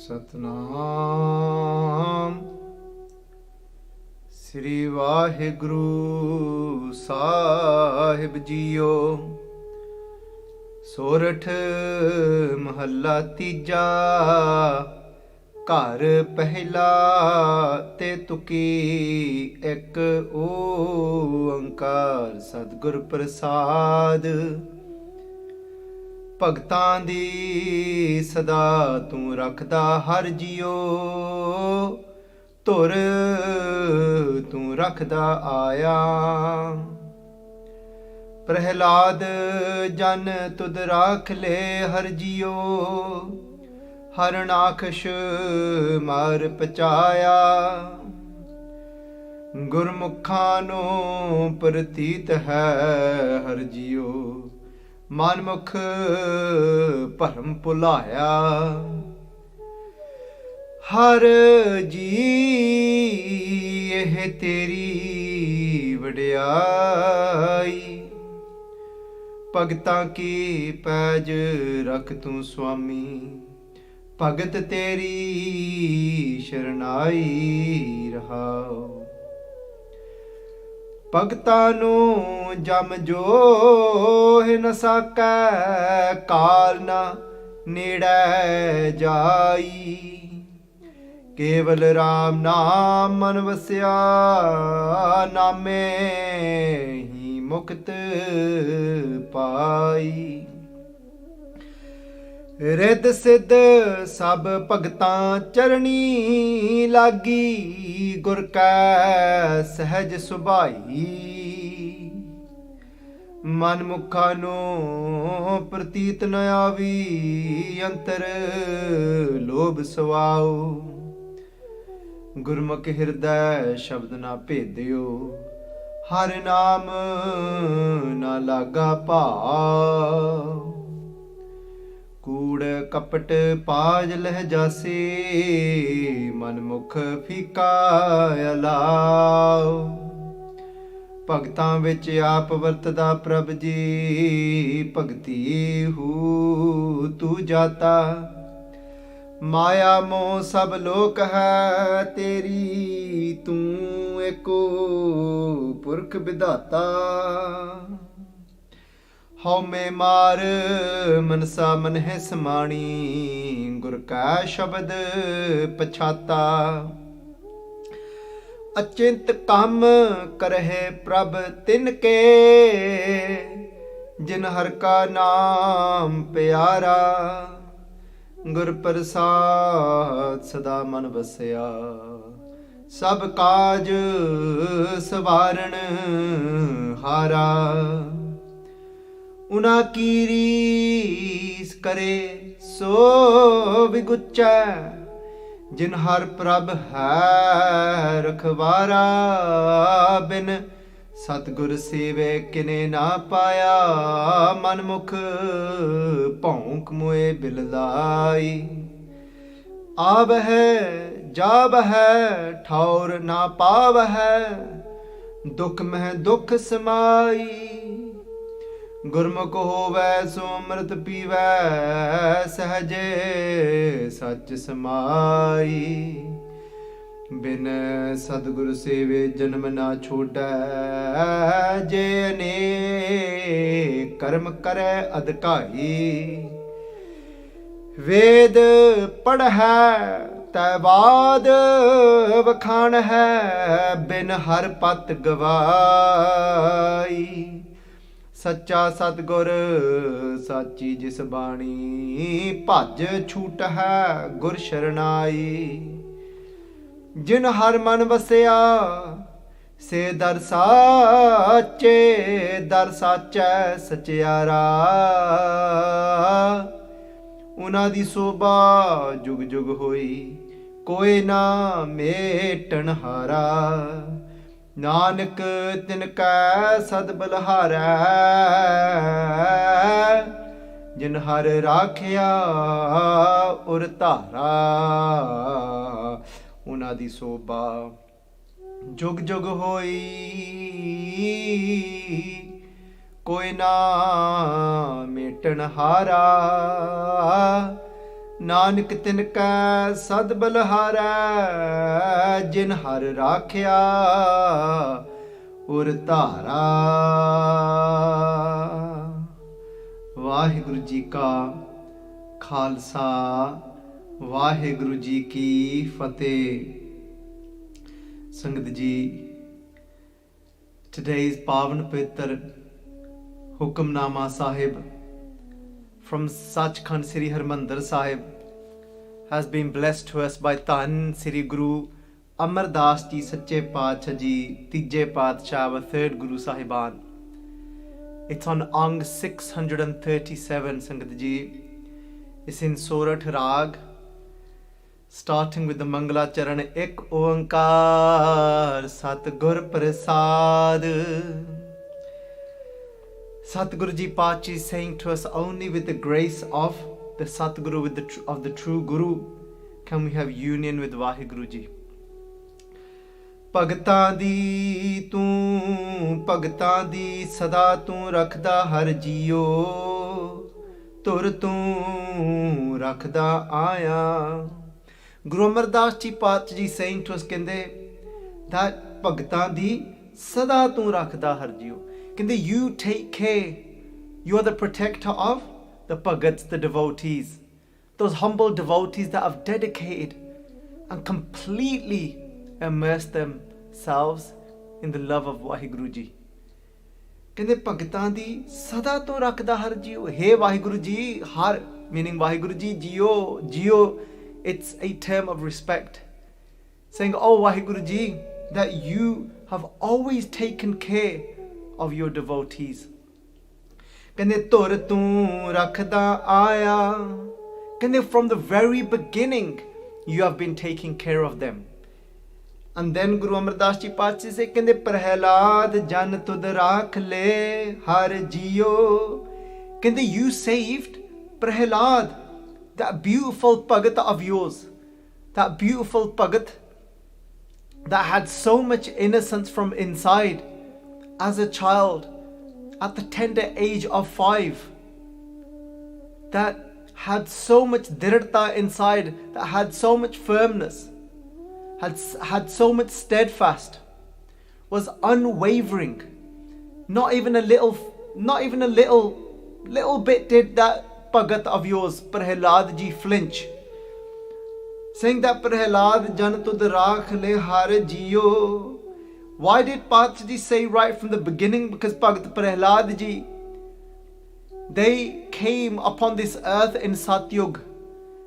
ਸਤਨਾਮ ਸ੍ਰੀ ਵਾਹਿਗੁਰੂ ਸਾਹਿਬ JIO. ਸੋਰਠ ਮਹੱਲਾ ਤੀਜਾ। ਘਰ ਪਹਿਲਾ ਤੇ ਤੁਕੀ ਇੱਕ ਓੰਕਾਰ ਸਤਿਗੁਰ ਪ੍ਰਸਾਦ। ਭਗਤਾਂ ਦੀ ਸਦਾ ਤੂੰ ਰੱਖਦਾ ਹਰ ਜੀਓ, ਧੁਰ ਤੂੰ ਰੱਖਦਾ ਆਇਆ। ਪ੍ਰਹਿਲਾਦ ਜਨ ਤੁਧ ਰਾਖ ਲੈ ਹਰ ਜੀਓ, ਹਰਨਾਖਸ਼ ਮਾਰ ਪਚਾਇਆ। ਗੁਰਮੁਖਾਂ ਨੂੰ ਪ੍ਰਤੀਤ ਹੈ ਹਰ ਜੀਓ, ਮਨਮੁਖ ਭਰਮ ਭੁਲਾਇਆ। ਹਰ ਜੀ ਇਹ ਤੇਰੀ ਵਡਿਆਈ, ਭਗਤਾਂ ਕੀ ਪੈਜ ਰਖ ਤੂੰ ਸੁਆਮੀ। ਭਗਤ ਤੇਰੀ ਸ਼ਰਨਾਈ ਰਹਾਓ। ਭਗਤਾਂ ਨੂੰ ਜਮ ਜੋਹ ਨ ਸਾਕੈ, ਕਾਲ ਨਾ ਨੇੜੇ ਜਾਈ। ਕੇਵਲ ਰਾਮ ਨਾਮ ਮਨ ਵਸਿਆ, ਨਾਮੇ ਹੀ ਮੁਕਤ ਪਾਈ। ਰਿੱਧ ਸਿੱਧ ਸਭ ਭਗਤਾਂ ਚਰਣੀ ਲਾਗੀ, ਗੁਰ ਕੈ ਸਹਿਜ ਸੁਭਾਈ। ਮਨ ਮੁਖਾਂ ਨੂੰ ਪ੍ਰਤੀਤ ਨ ਆਵੀ, ਅੰਤਰ ਲੋਭ ਸਵਾਉ। ਗੁਰਮੁਖ ਹਿਰਦੈ ਸ਼ਬਦ ਨਾ ਭੇਦਿਓ, ਹਰਿ ਨਾਮ ਨਾ ਲਾਗਾ ਭਾਉ। ਕੂੜ ਕਪਟ ਪਾਜ ਲਹਿ ਜਾਸੀ, ਮਨ ਮੁਖ ਫੀਕਾ ਅਲਾਉ। ਭਗਤਾਂ ਵਿੱਚ ਆਪ ਵਰਤਦਾ ਪ੍ਰਭ ਜੀ, ਭਗਤੀ ਹੂ ਤੂੰ ਜਾਤਾ। ਮਾਇਆ ਮੋਹ ਸਭ ਲੋਕ ਹੈ ਤੇਰੀ, ਤੂੰ ਏਕੋ ਪੁਰਖ ਵਿਧਾਤਾ। ਹਉਮੈ ਮਾਰ ਮਨਸਾ ਮਨਹਿ ਸਮਾਣੀ, ਗੁਰ ਕਾ ਸ਼ਬਦ ਪਛਾਤਾ। ਅਚਿੰਤ ਕੰਮ ਕਰਹਿ ਪ੍ਰਭ ਤਿਨ ਕੇ, ਜਿਨ ਹਰਿ ਕਾ ਨਾਮ ਪਿਆਰਾ। ਗੁਰ ਪ੍ਰਸਾਦ ਸਦਾ ਮਨ ਵਸਿਆ, ਸਭ ਕਾਜ ਸਵਾਰਣ ਹਾਰਾ। ਉਨਾ ਕੀ ਰੀਸ ਕਰੇ ਸੋ ਵਿਗੁਚੈ, ਜਿਨ ਹਰ ਪ੍ਰਭ ਹੈ ਰਖਵਾਰਾ। ਬਿਨ ਸਤਿਗੁਰ ਸੇਵੈ ਕਿਨੇ ਨਾ ਪਾਇਆ, ਮਨਮੁਖ ਭੌਂਕ ਮੋਏ ਬਿਲਲਾਈ। ਆਵਹਿ ਜਾਵਹਿ ਠੌਰ ਨਾ ਪਾਵਹਿ, ਦੁਖ ਮਹਿ ਦੁਖ ਸਮਾਈ। ਗੁਰਮੁਖ ਹੋਵੈ ਸੋ ਅੰਮ੍ਰਿਤ ਪੀਵੈ, ਸਹਜੇ ਸੱਚ ਸਮਾਈ। ਬਿਨ ਸਤਿਗੁਰ ਸੇਵੇ ਜਨਮ ਨਾ ਛੋਟੈ, ਜੇ ਅਨੇਕ ਕਰਮ ਕਰੈ ਅਧਿਕਾਈ। ਵੇਦ ਪੜ੍ਹੈ ਤੈ ਬਾਦ ਵਖਾਣ ਹੈ, ਬਿਨ ਹਰਿ ਪਤ ਗਵਾਈ। ਸੱਚਾ ਸਤਿਗੁਰ ਸਾਚੀ ਜਿਸ ਬਾਣੀ, ਭਜ ਛੂਟ ਹੈ ਗੁਰ ਸ਼ਰਨਾਈ। ਜਿਨ ਹਰ ਮਨ ਵਸਿਆ ਸੇ ਦਰ ਸਾਚੇ, ਦਰ ਸਾਚੈ ਸਚਿਆਰਾ। ਉਨ੍ਹਾਂ ਦੀ ਸੋਭਾ ਜੁਗ ਜੁਗ ਹੋਈ, ਕੋਈ ਨਾ ਮੇਟਣ ਹਾਰਾ। ਨਾਨਕ ਤਿਨ ਕੈ ਸਦ ਬਲਿਹਾਰੈ, ਜਿਨ ਹਰਿ ਰਾਖਿਆ ਉਰ ਧਾਰਾ। ਉਨ੍ਹਾਂ ਦੀ ਸੋਭਾ ਜੁਗ ਜੁਗ ਹੋਈ, ਕੋਈ ਨਾ ਮੇਟਣ ਹਾਰਾ। ਨਾਨਕ ਤਿਨ ਕੈ ਸਦ ਬਲਹਾਰੈ ਜਿਨ ਹਰ ਰਾਖਿਆ ਉਰ ਧਾਰਾ। ਵਾਹਿਗੁਰੂ ਜੀ ਕਾ ਖਾਲਸਾ, ਵਾਹਿਗੁਰੂ ਜੀ ਕੀ ਫਤਿਹ। ਸੰਗਤ ਜੀ, today's ਪਾਵਨ ਪਵਿੱਤਰ ਹੁਕਮਨਾਮਾ ਸਾਹਿਬ from Sachkhand Sri Harmandir Sahib has been blessed to us by Dhan Sri Guru Amardas Ji Sache Paatshah Ji, Tije Paatshah, our third Guru Sahiban. It's on Ang 637, Sangat Ji. It's in Sorat Rag, starting with the Mangala Charan. Ek Oankar Sat Gur Prasad. Satguru Ji Pachi is saying to us, only with the grace of the Satguru, of the true Guru, can we have union with Vaheguru Ji. Bhagtan di tu, bhagtan di sada tu rakhda har jiyo, tur tu rakhda aya. Guru Amardas Ji Pachi ji saying to us, kende that bhagtan di sada tu rakhda har jiyo. You take care. You are the protector of the Bhagats, the devotees, those humble devotees that have dedicated and completely immersed themselves in the love of Vaheguru Ji. Kende Bhagatan di sada to rakhda har jiyo. Hey Vaheguru Ji, har meaning Vaheguru Ji, jiyo, jiyo. It's a term of respect, saying, oh Vaheguru Ji, that you have always taken care of your devotees. Kende tur tu rakhda aya. Kende from the very beginning you have been taking care of them. And then Guru Amardas Ji Pachi say, kende Prahlad jan tud rakh le har jiyo. Kende you saved Prahlad, that beautiful Bhagat of yours, that beautiful Bhagat that had so much innocence from inside. As a child, at the tender age of 5, that had so much drirta inside, that had so much firmness, had so much steadfast, was unwavering. Not even a little bit did that Bhagat of yours, Prahlad Ji, flinch. Saying that Prahlad jan tud rakh le har jiyo. Why did Paatshah Ji say right from the beginning? Because Bhagat Prahlad Ji, they came upon this earth in Satyug.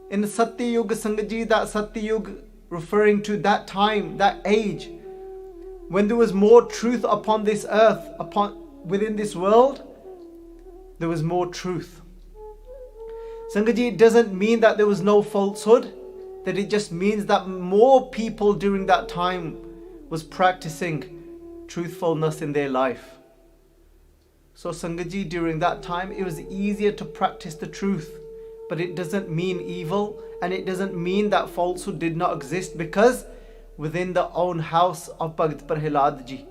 In Satyug, Sangat Ji, that Satyug referring to that time, that age, when there was more truth upon this earth, within this world, there was more truth. Sangat Ji, it doesn't mean that there was no falsehood, that it just means that more people during that time was practicing truthfulness in their life. So Sangat Ji, during that time it was easier to practice the truth, but it doesn't mean evil, and it doesn't mean that falsehood did not exist, because within the own house of Bhagat Prahlad Ji,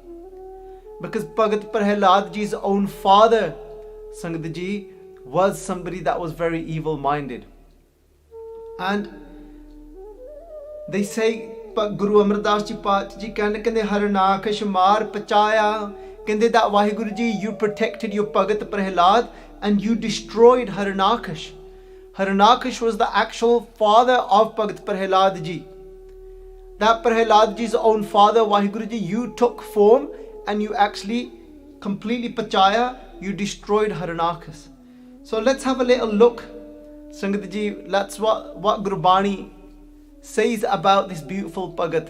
because Bhagat Prahlad Ji's own father, Sangat Ji, was somebody that was very evil-minded. And they say, but Guru Amardas Ji Pachi Ji kende harnakash maar pachaya. Kende that Vaheguru Ji, you protected your Bhagat Prahlad and you destroyed Harnakash. Harnakash was the actual father of Bhagat Prahlad Ji. That Prahlad Ji's own father, Vaheguru Ji, you took form and you actually completely pachaya, you destroyed Harnakash. So let's have a little look, Sangat Ji, that's what Gurbani says about this beautiful Bhagat.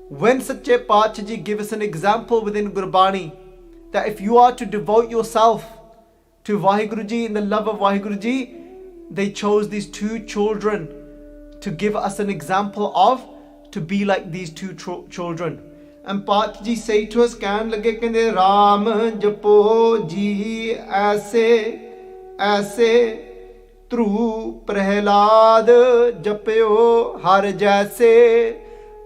When Sache Paatshah Ji give us an example within Gurbani, that if you are to devote yourself to Vaheguru Ji, in the love of Vaheguru Ji, they chose these two children to give us an example of, to be like these two children. And Paatshah Ji say to us, ਕਹਿਣ ਲੱਗੇ ਕਹਿੰਦੇ ਰਾਮ ਜਪੋ ਜੀ ਐਸੇ ਐਸੇ ਧਰੂ ਪ੍ਰਹਿਲਾਦ ਜਪਿਓ ਹਰ ਜੈਸੇ.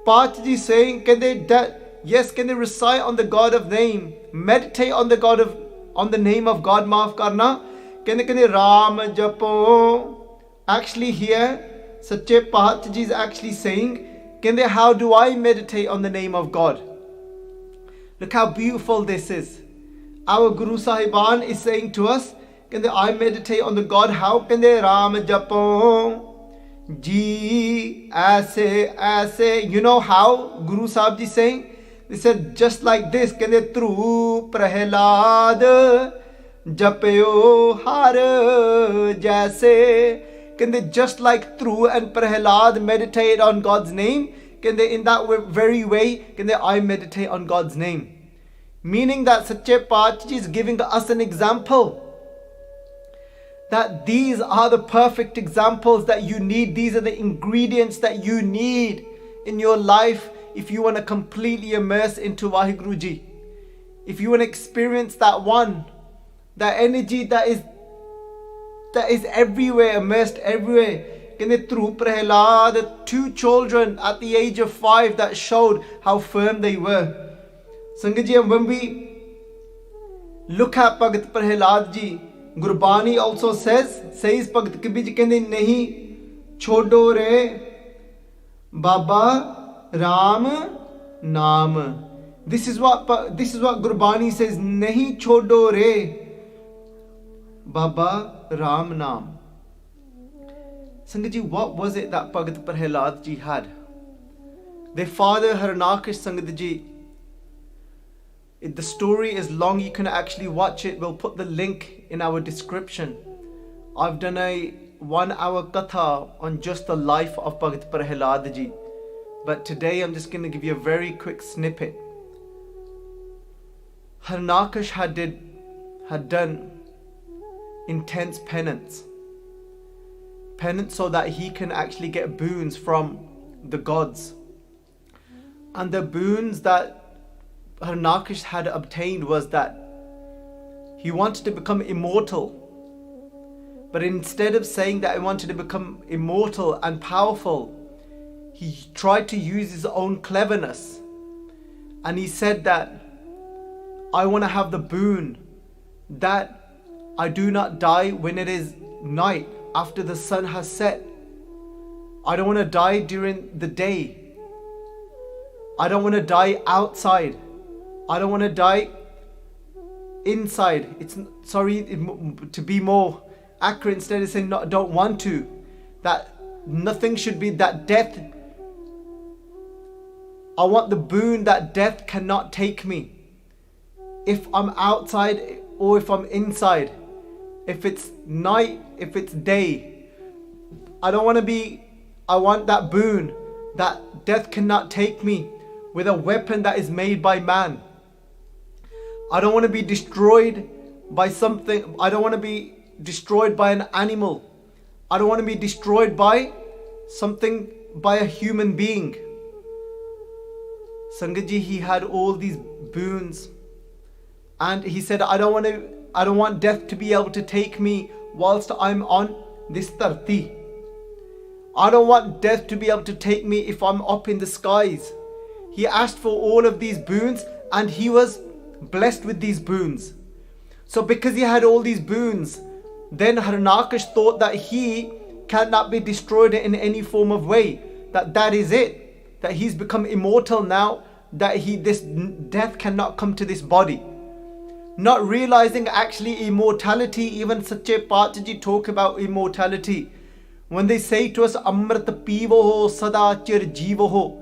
Paatshah Ji saying, ਕਹਿੰਦੇ yes, can they recite on the God of name, meditate on the name of God, maaf karna. ਕਹਿੰਦੇ ਰਾਮ ਜਪੋ actually here, Sache Pahat Ji is actually saying, how do I meditate on the name of God? Look how beautiful this is. Our Guru Sahiban is saying to us, I meditate on the God. How? Ram Japon Ji Aise. You know how Guru Sahib Ji saying? They said just like this. Through Prahlad Japyo Har Jaise. Just like through and Prahlad meditate on God's name. In that very way, I meditate on God's name. Meaning that Sache Paat Ji is giving us an example. That these are the perfect examples that you need. These are the ingredients that you need in your life if you want to completely immerse into Vaheguru Ji. If you want to experience that one, that energy that is everywhere, immersed everywhere. Through Prahlad, 2 children at the age of 5 that showed how firm they were. Sangat Ji, and when we look at Bhagat Prahlad Ji, Gurbani also says Bhagat Kabir Ji nahi chodo re Baba Ram Naam. This is what Gurbani says, nahi chodo re Baba Ram Naam. Sangat Ji, what was it that Bhagat Prahlad Ji had? Their father Harnakish, Sangat Ji, the story is long, you can actually watch it. We'll put the link in our description. I've done a 1-hour katha on just the life of Bhagat Prahlad Ji. But today I'm just going to give you a very quick snippet. Harnakish had done intense penance so that he can actually get boons from the gods. And the boons that Harnakish had obtained was that he wanted to become immortal. But instead of saying that he wanted to become immortal and powerful, he tried to use his own cleverness. And he said that I want to have the boon that I do not die when it is night, after the sun has set. I don't want to die during the day. I don't want to die outside. I don't want to die inside. To be more accurate, instead of saying no, I don't want to, that nothing should be that death. I want the boon that death cannot take me. If I'm outside or if I'm inside, if it's night, if it's day, I want that boon that death cannot take me with a weapon that is made by man. I don't want to be destroyed by something. I don't want to be destroyed by an animal. I don't want to be destroyed by something, by a human being. Sangat Ji, he had all these boons. And he said, I don't want death to be able to take me whilst I'm on this dharti. I don't want death to be able to take me if I'm up in the skies. He asked for all of these boons and he was blessed with these boons. So because he had all these boons, then Harnakish thought that he cannot be destroyed in any form of way. That is it. That he's become immortal now. That this death cannot come to this body. Not realizing actually immortality. Even Sache Paat Ji talk about immortality. When they say to us, Amrit pivo ho sada chir jivo ho.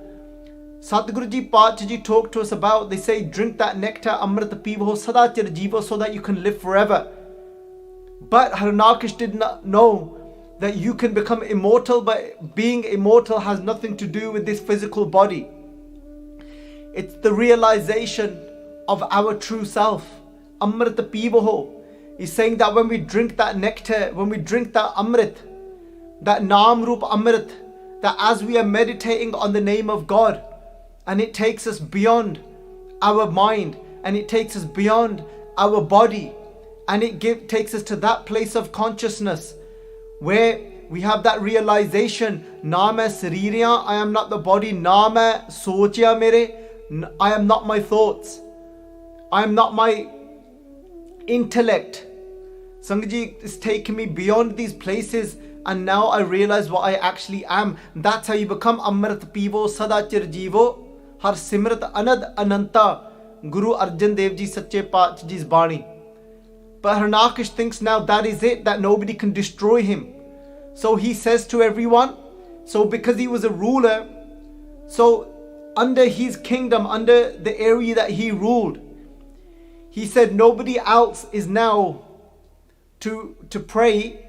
Satguru Ji Paat Ji talk to us about, they say, drink that nectar, Amrit pivo ho sada chir jivo, so that you can live forever. But Harnakish did not know that you can become immortal, but being immortal has nothing to do with this physical body. It's the realization of our true self. Amrit pivo ho. He's saying that when we drink that nectar, when we drink that Amrit, that Naam Roop Amrit, that as we are meditating on the name of God, and it takes us beyond our mind, and it takes us beyond our body, and it takes us to that place of consciousness where we have that realization, Naam hai saririyan, I am not the body, Naam hai sochya mere, I am not my thoughts, I am not my intellect. Sangat Ji is taking me beyond these places, and now I realize what I actually am. That's how you become Amrit Pivo Sada Chirjivo Har Simrat Anad Ananta Guru Arjan Dev Ji Sache Paach Ji's Bani. But Harnakish thinks now that is it, that nobody can destroy him. So he says to everyone, so because he was a ruler, so under his kingdom, under the area that he ruled, he said nobody else is now to pray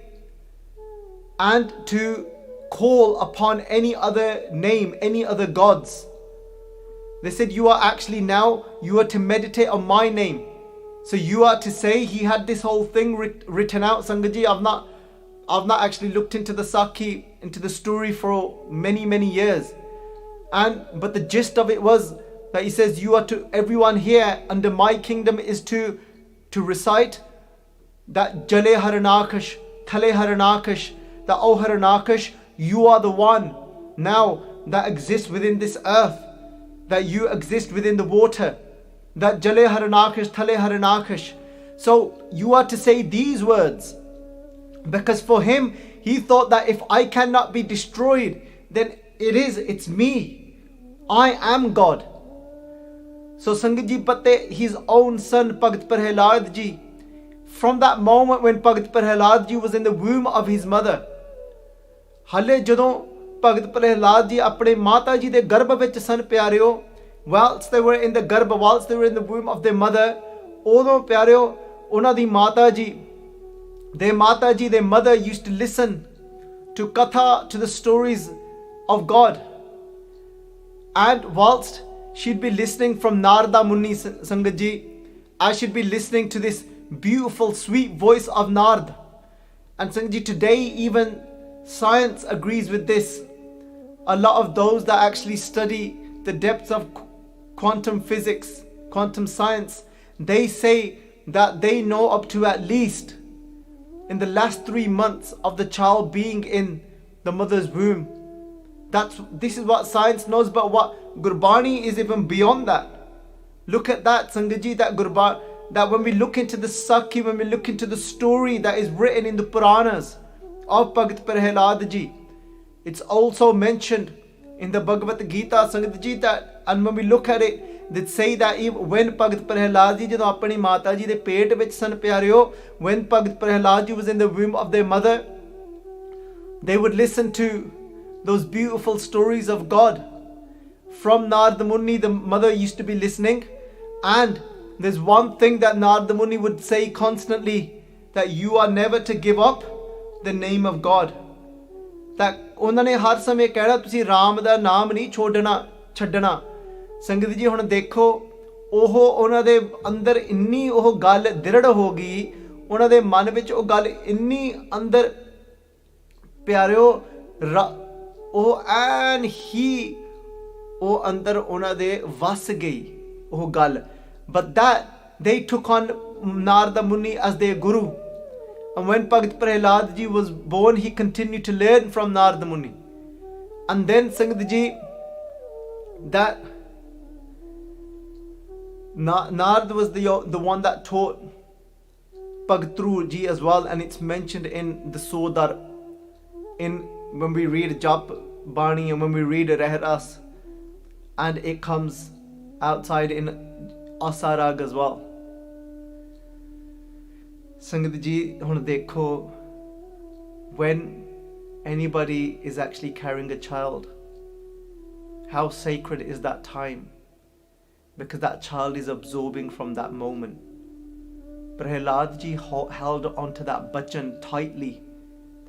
and to call upon any other name, any other gods. They said you are actually now, you are to meditate on my name. So you are to say, he had this whole thing written out. Sangaji, I've not actually looked into the Sakhi, into the story for many years. But the gist of it was that he says you are to, everyone here under my kingdom is to recite that Jale Haranakash, Thale Haranakash, that O Haranakash, you are the one now that exists within this earth, that you exist within the water, that Jale Haranakash, Thale Haranakash. So you are to say these words, because for him, he thought that if I cannot be destroyed, then it's me. I am God. So Sangat Ji Pate, his own son Bhagat Prahlad Ji, from that moment when Bhagat Prahlad Ji was in the womb of his mother, Hale Jadon Bhagat Prahlad Ji apne Mata Ji de Garbha vich san pyareo, whilst they were in the Garbha, whilst they were in the womb of their mother, Odo pyareo, Una di Mata Ji, their mother used to listen to Katha, to the stories of God. And whilst she'd be listening from Narada Muni Sangat Ji, I should be listening to this beautiful, sweet voice of Narada. And Sangat Ji, today even science agrees with this. A lot of those that actually study the depths of quantum physics, quantum science, they say that they know up to at least in the last 3 months of the child being in the mother's womb. This is what science knows, but what Gurbani is even beyond that. Look at that, Sangat Ji, that Gurbani, that when we look into the Sakhi, when we look into the story that is written in the Puranas of Bhagat Prahlad Ji, it's also mentioned in the Bhagavad Gita, Sangat Ji, that, and when we look at it, they say that even when Bhagat Prahlad Ji jadon apni Mata Ji de pet vich san pyareo, when Bhagat Prahlad Ji was in the womb of their mother, they would listen to those beautiful stories of God. From Narada Muni, the mother used to be listening, and there's one thing that Narada Muni would say constantly, that you are never to give up the name of God. That उन्होंने हर समय कहना तुसी राम दा नाम नहीं छड्डना. संगत जी हुण देखो, ओह उन्हां दे अंदर इन्नी ओह गल दृढ़ हो गई, उन्हां दे मन विच ओह गल इन्नी अंदर प्यारिओ ओह एन ही ओह अंदर उन्हां दे वस गई ओह गल. But that they took on Narada Muni as their guru. And when Bhagat Prahlad Ji was born, he continued to learn from Narada Muni. And then Sangat Ji, that Narada was the one that taught Bhagat Ji as well, and it's mentioned in the Sodar, when we read Jap Bani and when we read Rehras, and it comes outside in Asarag as well. Sangat Ji, hun dekho, when anybody is actually carrying a child, how sacred is that time, because that child is absorbing from that moment. Prahlad Ji held onto that bachan tightly,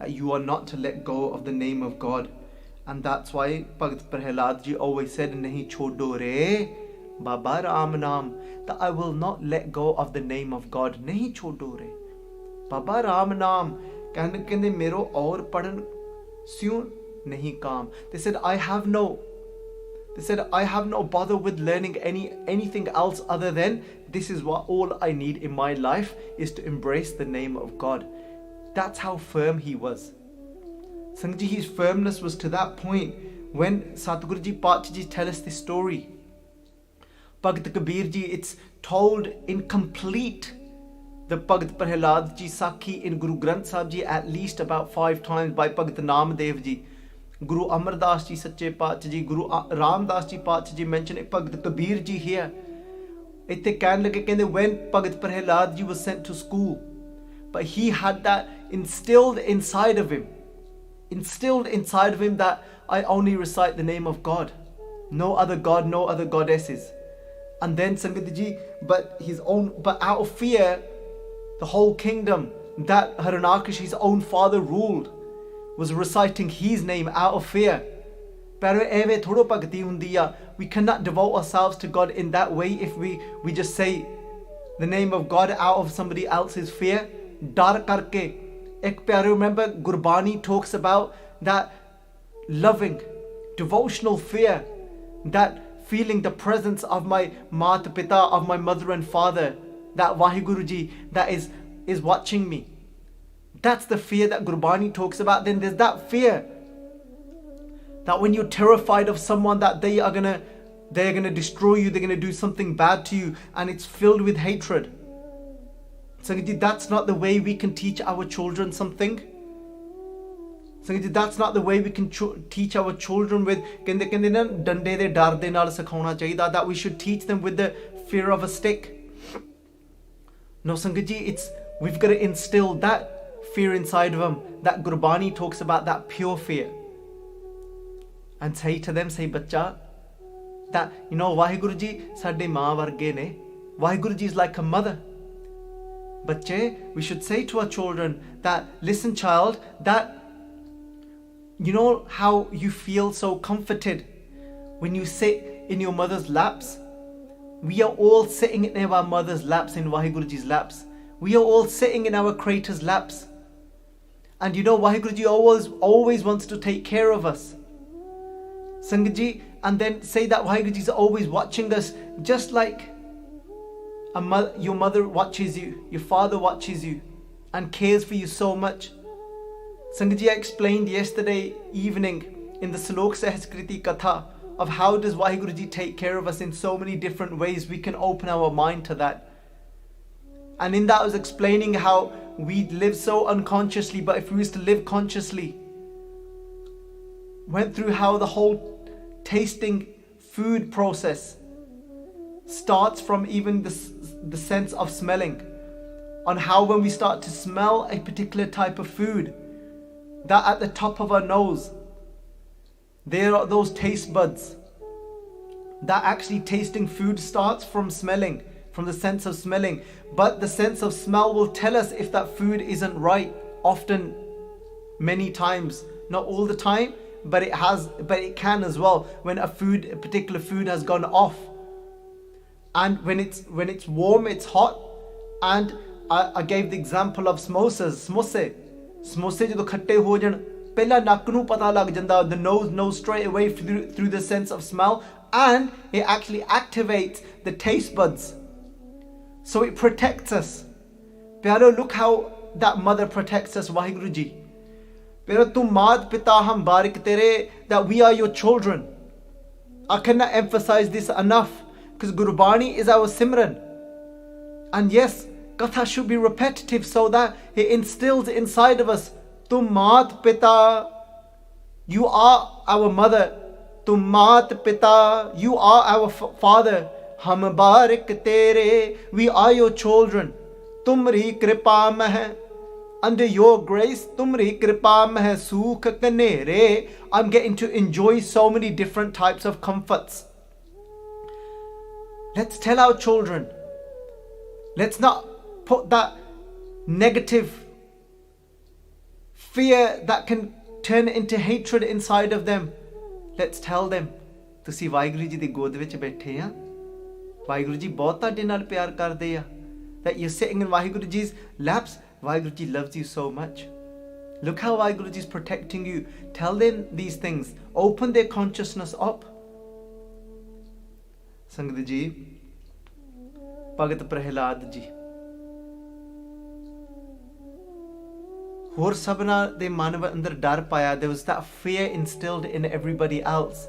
that you are not to let go of the name of God. And that's why Bhagat Prahlad Ji always said, Nahi chodo re Baba Ram Naam, that I will not let go of the name of God. Nahi chodo re Baba Ram Naam, kehne mero aur padhan syun nahi kaam. They said I have no bother with learning anything else other than this is what all I need in my life is to embrace the name of God. That's how firm he was. Sangat Ji, his firmness was to that point when Satguru Ji Pacha Ji tell us this story. Bhagat Kabir Ji, it's told in complete the Bhagat Prahlad ji Sakhi in Guru Granth Sahib ji at least about 5 times by Bhagat Namdev ji. Guru Amar Das ji Sache Paatshah ji, Guru Ram Das ji Paatshah ji mention it, Bhagat Kabir ji here. Itte ਕਹਿਣ ਲੱਗੇ ਕਹਿੰਦੇ when Bhagat Prahlad ji was sent to school, but he had that instilled inside of him that I only recite the name of God, no other God, no other goddesses. And then Sangat ji, but out of fear, the whole kingdom that Haranakish, his own father, ruled, was reciting his name out of fear. We cannot devote ourselves to God in that way if we just say the name of God out of somebody else's fear. Dar karke. Ek pyare, remember Gurbani talks about that loving, devotional fear, that feeling the presence of my Mat Pita, of my mother and father, that Vaheguru Ji that is watching me. That's the fear that Gurbani talks about. Then there's that fear that when you're terrified of someone that they're gonna destroy you, they're gonna do something bad to you, and it's filled with hatred. Sangat, that's not the way we can teach our children something. Sangat, that's not the way we can teach our children with that we should teach them with the fear of a stick. No, Sangat, we've got to instill that fear inside of them that Gurbani talks about, that pure fear. And say to them, say bacha, that Vaheguru Ji sadde maa varge ne. Vaheguru Ji is like a mother. Bache, we should say to our children that, listen child, that you know how you feel so comforted when you sit in your mother's laps? We are all sitting in our mother's laps, in Vaheguru Ji's laps. We are all sitting in our Creator's laps. And Vaheguru Ji always wants to take care of us. Sangat Ji, and then say that Vaheguru Ji is always watching us, just like your mother watches you, your father watches you, and cares for you so much. Sangat Ji, I explained yesterday evening in the Slok Sahaskriti Katha of how does Vaheguru Ji take care of us in so many different ways. We can open our mind to that. And in that I was explaining how we live so unconsciously, but if we used to live consciously, went through how the whole tasting food process starts from even the sense of smelling, on how when we start to smell a particular type of food, that at the top of our nose there are those taste buds, that actually tasting food starts from smelling, from the sense of smelling. But the sense of smell will tell us if that food isn't right, often, many times, not all the time, but it can as well, when a particular food has gone off. And when it's warm, it's hot. And I gave the example of samosas, samosa ਜਦੋਂ ਖੱਟੇ ਹੋ ਜਾਣ, ਪਹਿਲਾਂ ਨੱਕ ਨੂੰ ਪਤਾ ਲੱਗ ਜਾਂਦਾ, the nose knows straight away through the sense of smell, and it actually activates the taste buds. So it protects us. Pyaro, look how that mother protects us, Vaheguru Ji. Pyaro, tum maat pita hum barik tere, that we are your children. I cannot emphasize this enough, because Gurbani is our Simran. And yes, Katha should be repetitive so that it instills inside of us, tum maat pita, you are our mother. Tum maat pita, you are our father. Hum barik tere, we are your children. Tumri kripa meh, under your grace, tumri kripa meh sukh kanere. I'm getting to enjoy so many different types of comforts. Let's tell our children. Let's not put that negative fear that can turn into hatred inside of them. Let's tell them, ਤੁਸੀਂ ਵਾਹਿਗੁਰੂ ਜੀ ਦੀ ਗੋਦ ਵਿੱਚ ਬੈਠੇ ਆ, ਵਾਹਿਗੁਰੂ ਜੀ ਬਹੁਤ ਤੁਹਾਡੇ ਨਾਲ ਪਿਆਰ ਕਰਦੇ ਆ, that you're sitting in Vaheguru Ji's laps. Vaheguru Ji loves you so much. Look how Vaheguru Ji is protecting you. Tell them these things. Open their consciousness up. Sangat Ji, Bhagat Prahlad Ji, ਹੋਰ ਸਭਨਾਂ ਦੇ ਮਨ ਅੰਦਰ ਡਰ ਪਾਇਆ. There was that fear instilled in everybody else,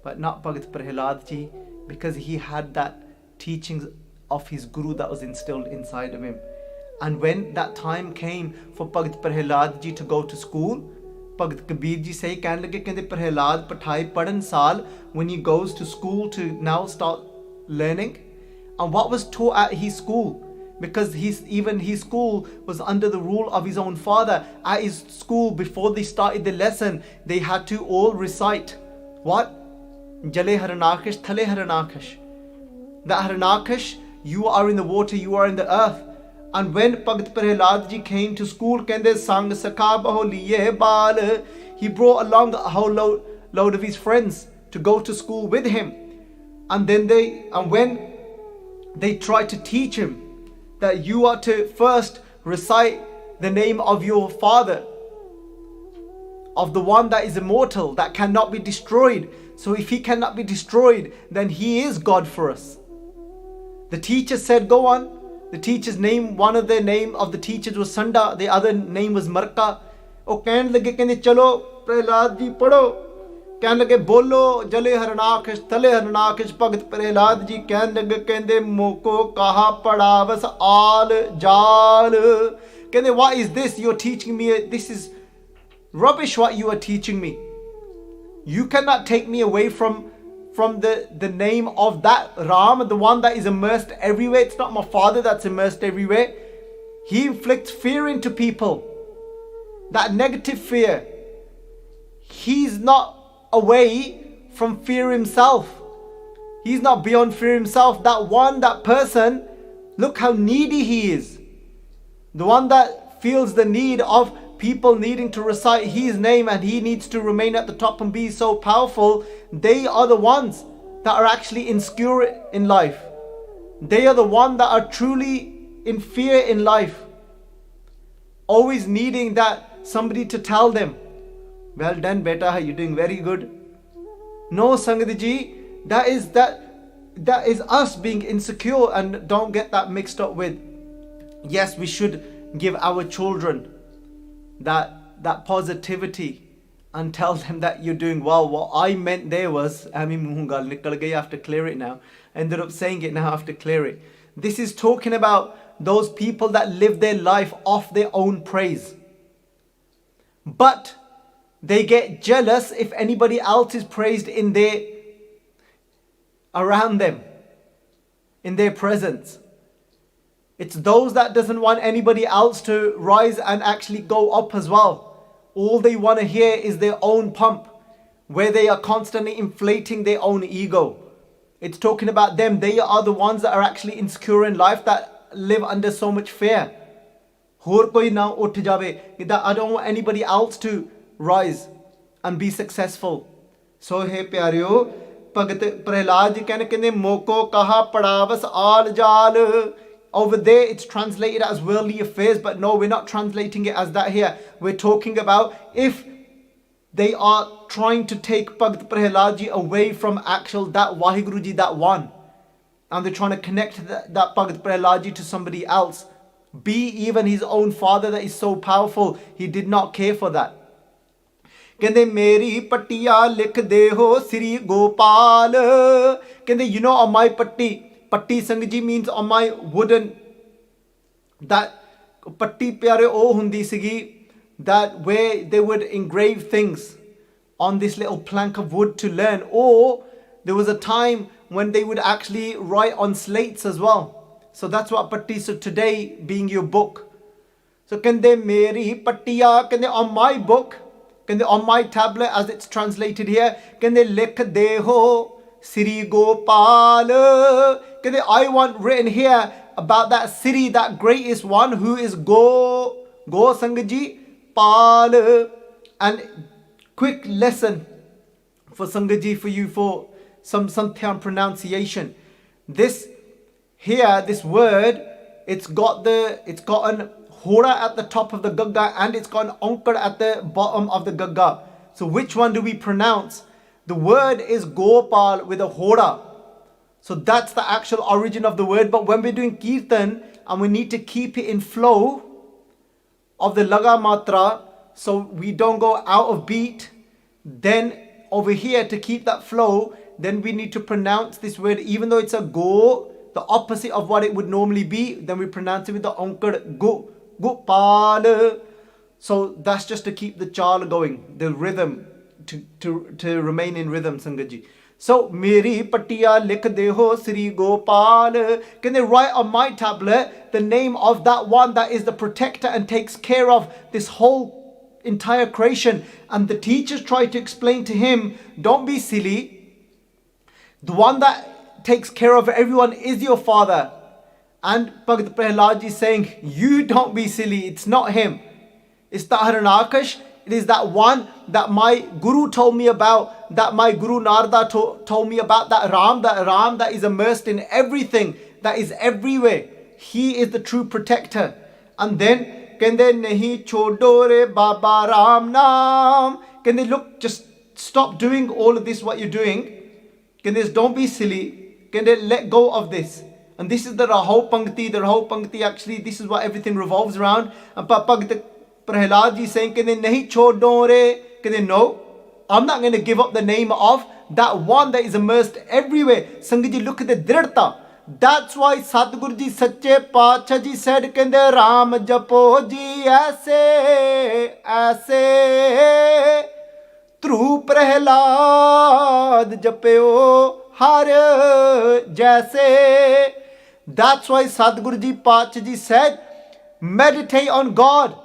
but not Bhagat Prahlad Ji, because he had that teachings of his guru that was instilled inside of him. And when that time came for Bhagat Prahlad ji to go to school, Bhagat Kabir ji say, कहने लगे कहते Prahlad पढ़ाई पढ़न साल, when he goes to school to now start learning. And what was taught at his school? Because even his school was under the rule of his own father. At his school, before they started the lesson, they had to all recite what? Jale Haranakish, Thale Haranakish. That Haranakish, you are in the water, you are in the earth. And when Bhagat Prahlad ji came to school, kende sang sakha baho liye bal, he brought along a whole load of his friends to go to school with him. And when they tried to teach him that you are to first recite the name of your father, of the one that is immortal, that cannot be destroyed. So if he cannot be destroyed, then he is God for us. The teacher said, go on. The teacher's name, one of the name of the teachers was Sanda, the other name was Marka. Oh, कहने लगे कहने चलो प्रहलाद जी पढ़ो. कहने लगे बोलो जले हरनाकश तले हरनाकश. भगत प्रहलाद जी कहने लगे कहते मोको कहा पढ़ावस आल जाल. कहते what is this you're teaching me? This is rubbish what you are teaching me. You cannot take me away from the name of that Ram, the one that is immersed everywhere. It's not my father that's immersed everywhere. He inflicts fear into people, that negative fear. He's not away from fear himself. He's not beyond fear himself. That person, look how needy he is. The one that feels the need of people needing to recite his name, and he needs to remain at the top and be so powerful. They are the ones that are actually insecure in life. They are the ones that are truly in fear in life, always needing that somebody to tell them, well done beta, you're doing very good. No, Sangat ji, that is us being insecure, and don't get that mixed up with. Yes, we should give our children that positivity and tell them that you're doing well. What I meant there was, I have to clear it now. I ended up saying it now, I have to clear it. This is talking about those people that live their life off their own praise. But they get jealous if anybody else is praised around them, in their presence. It's those that doesn't want anybody else to rise and actually go up as well. All they want to hear is their own pump, where they are constantly inflating their own ego. It's talking about them. They are the ones that are actually insecure in life, that live under so much fear. Hor koi na uth jawe, that I don't want anybody else to rise and be successful. So hey pyareo, Bhagat Prahlad ji कहने moko kaha padavas aal jaal. Over there it's translated as worldly affairs, but no, we're not translating it as that here. We're talking about if they are trying to take Bhagat Prahlad ji away from actual that Waheguru ji, that one, and they're trying to connect that Bhagat Prahlad ji to somebody else, be even his own father that is so powerful, he did not care for that. Kende meri pattiya likh de ho Sri Gopal. Kende, you know, on my patti Sangaji means on my wooden, that patti pyare oh hundi sigi, that where they would engrave things on this little plank of wood to learn. Or there was a time when they would actually write on slates as well. So that's what patti, so today being your book. So kende meri pattiya, kende on my book, kende on my tablet as it's translated here, kende likh de ho Sri Gopal. I want written here about that Sri, that greatest one who is Go Sangaji Pal. And quick lesson for Sangaji, for you, for some Santhyan pronunciation. This word, it's got an hora at the top of the gagga, and it's got an onkar at the bottom of the gagga. So which one do we pronounce? The word is Gopal with a hora. So that's the actual origin of the word. But when we're doing kirtan and we need to keep it in flow of the laga matra, so we don't go out of beat, then over here to keep that flow, then we need to pronounce this word, even though it's a go, the opposite of what it would normally be, then we pronounce it with the onkar gu, gupal. So that's just to keep the chal going, the rhythm, to remain in rhythm, Sangat ji. So, Meri Patiya likh de ho Sri Gopal. Can they write on my tablet the name of that one that is the protector and takes care of this whole entire creation? And the teachers try to explain to him, don't be silly. The one that takes care of everyone is your father. And Bhagat Prahlad ji is saying, you don't be silly, it's not him. It's the Haranaakash. It is that one that my Guru told me about, that my Guru Narada told me about, that Ram that is immersed in everything, that is everywhere. He is the true protector. And then, kende nahi chodo re Baba Ram Naam. Can they look, just stop doing all of this, what you're doing. Can they, don't be silly. Can they let go of this? And this is the Raho Pankti. The Raho Pankti, actually, this is what everything revolves around. And Bhagat Prahlad ji saying, can they nahi chodo re? Can they, no, I'm not going to give up the name of that one that is immersed everywhere. Sangat ji, look at the dridhta. That's why Satguru ji Sache Pacha ji said, kende Ram japo ji aise, aise. Through Prahlad japeo har jaise. That's why Sadhguru ji Pacha ji said, meditate on God,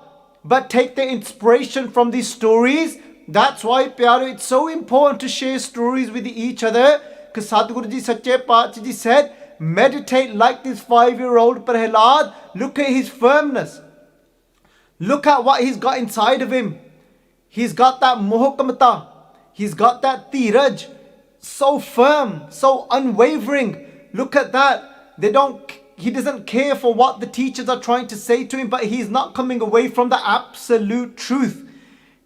but take the inspiration from these stories. That's why, Pyaro, it's so important to share stories with each other. Because Sadhguru ji Sache Pacha ji said, meditate like this 5-year-old Prahlad. Look at his firmness. Look at what he's got inside of him. He's got that hukamnama. He's got that tiraj. So firm, so unwavering. Look at that. He doesn't care for what the teachers are trying to say to him, but he's not coming away from the absolute truth.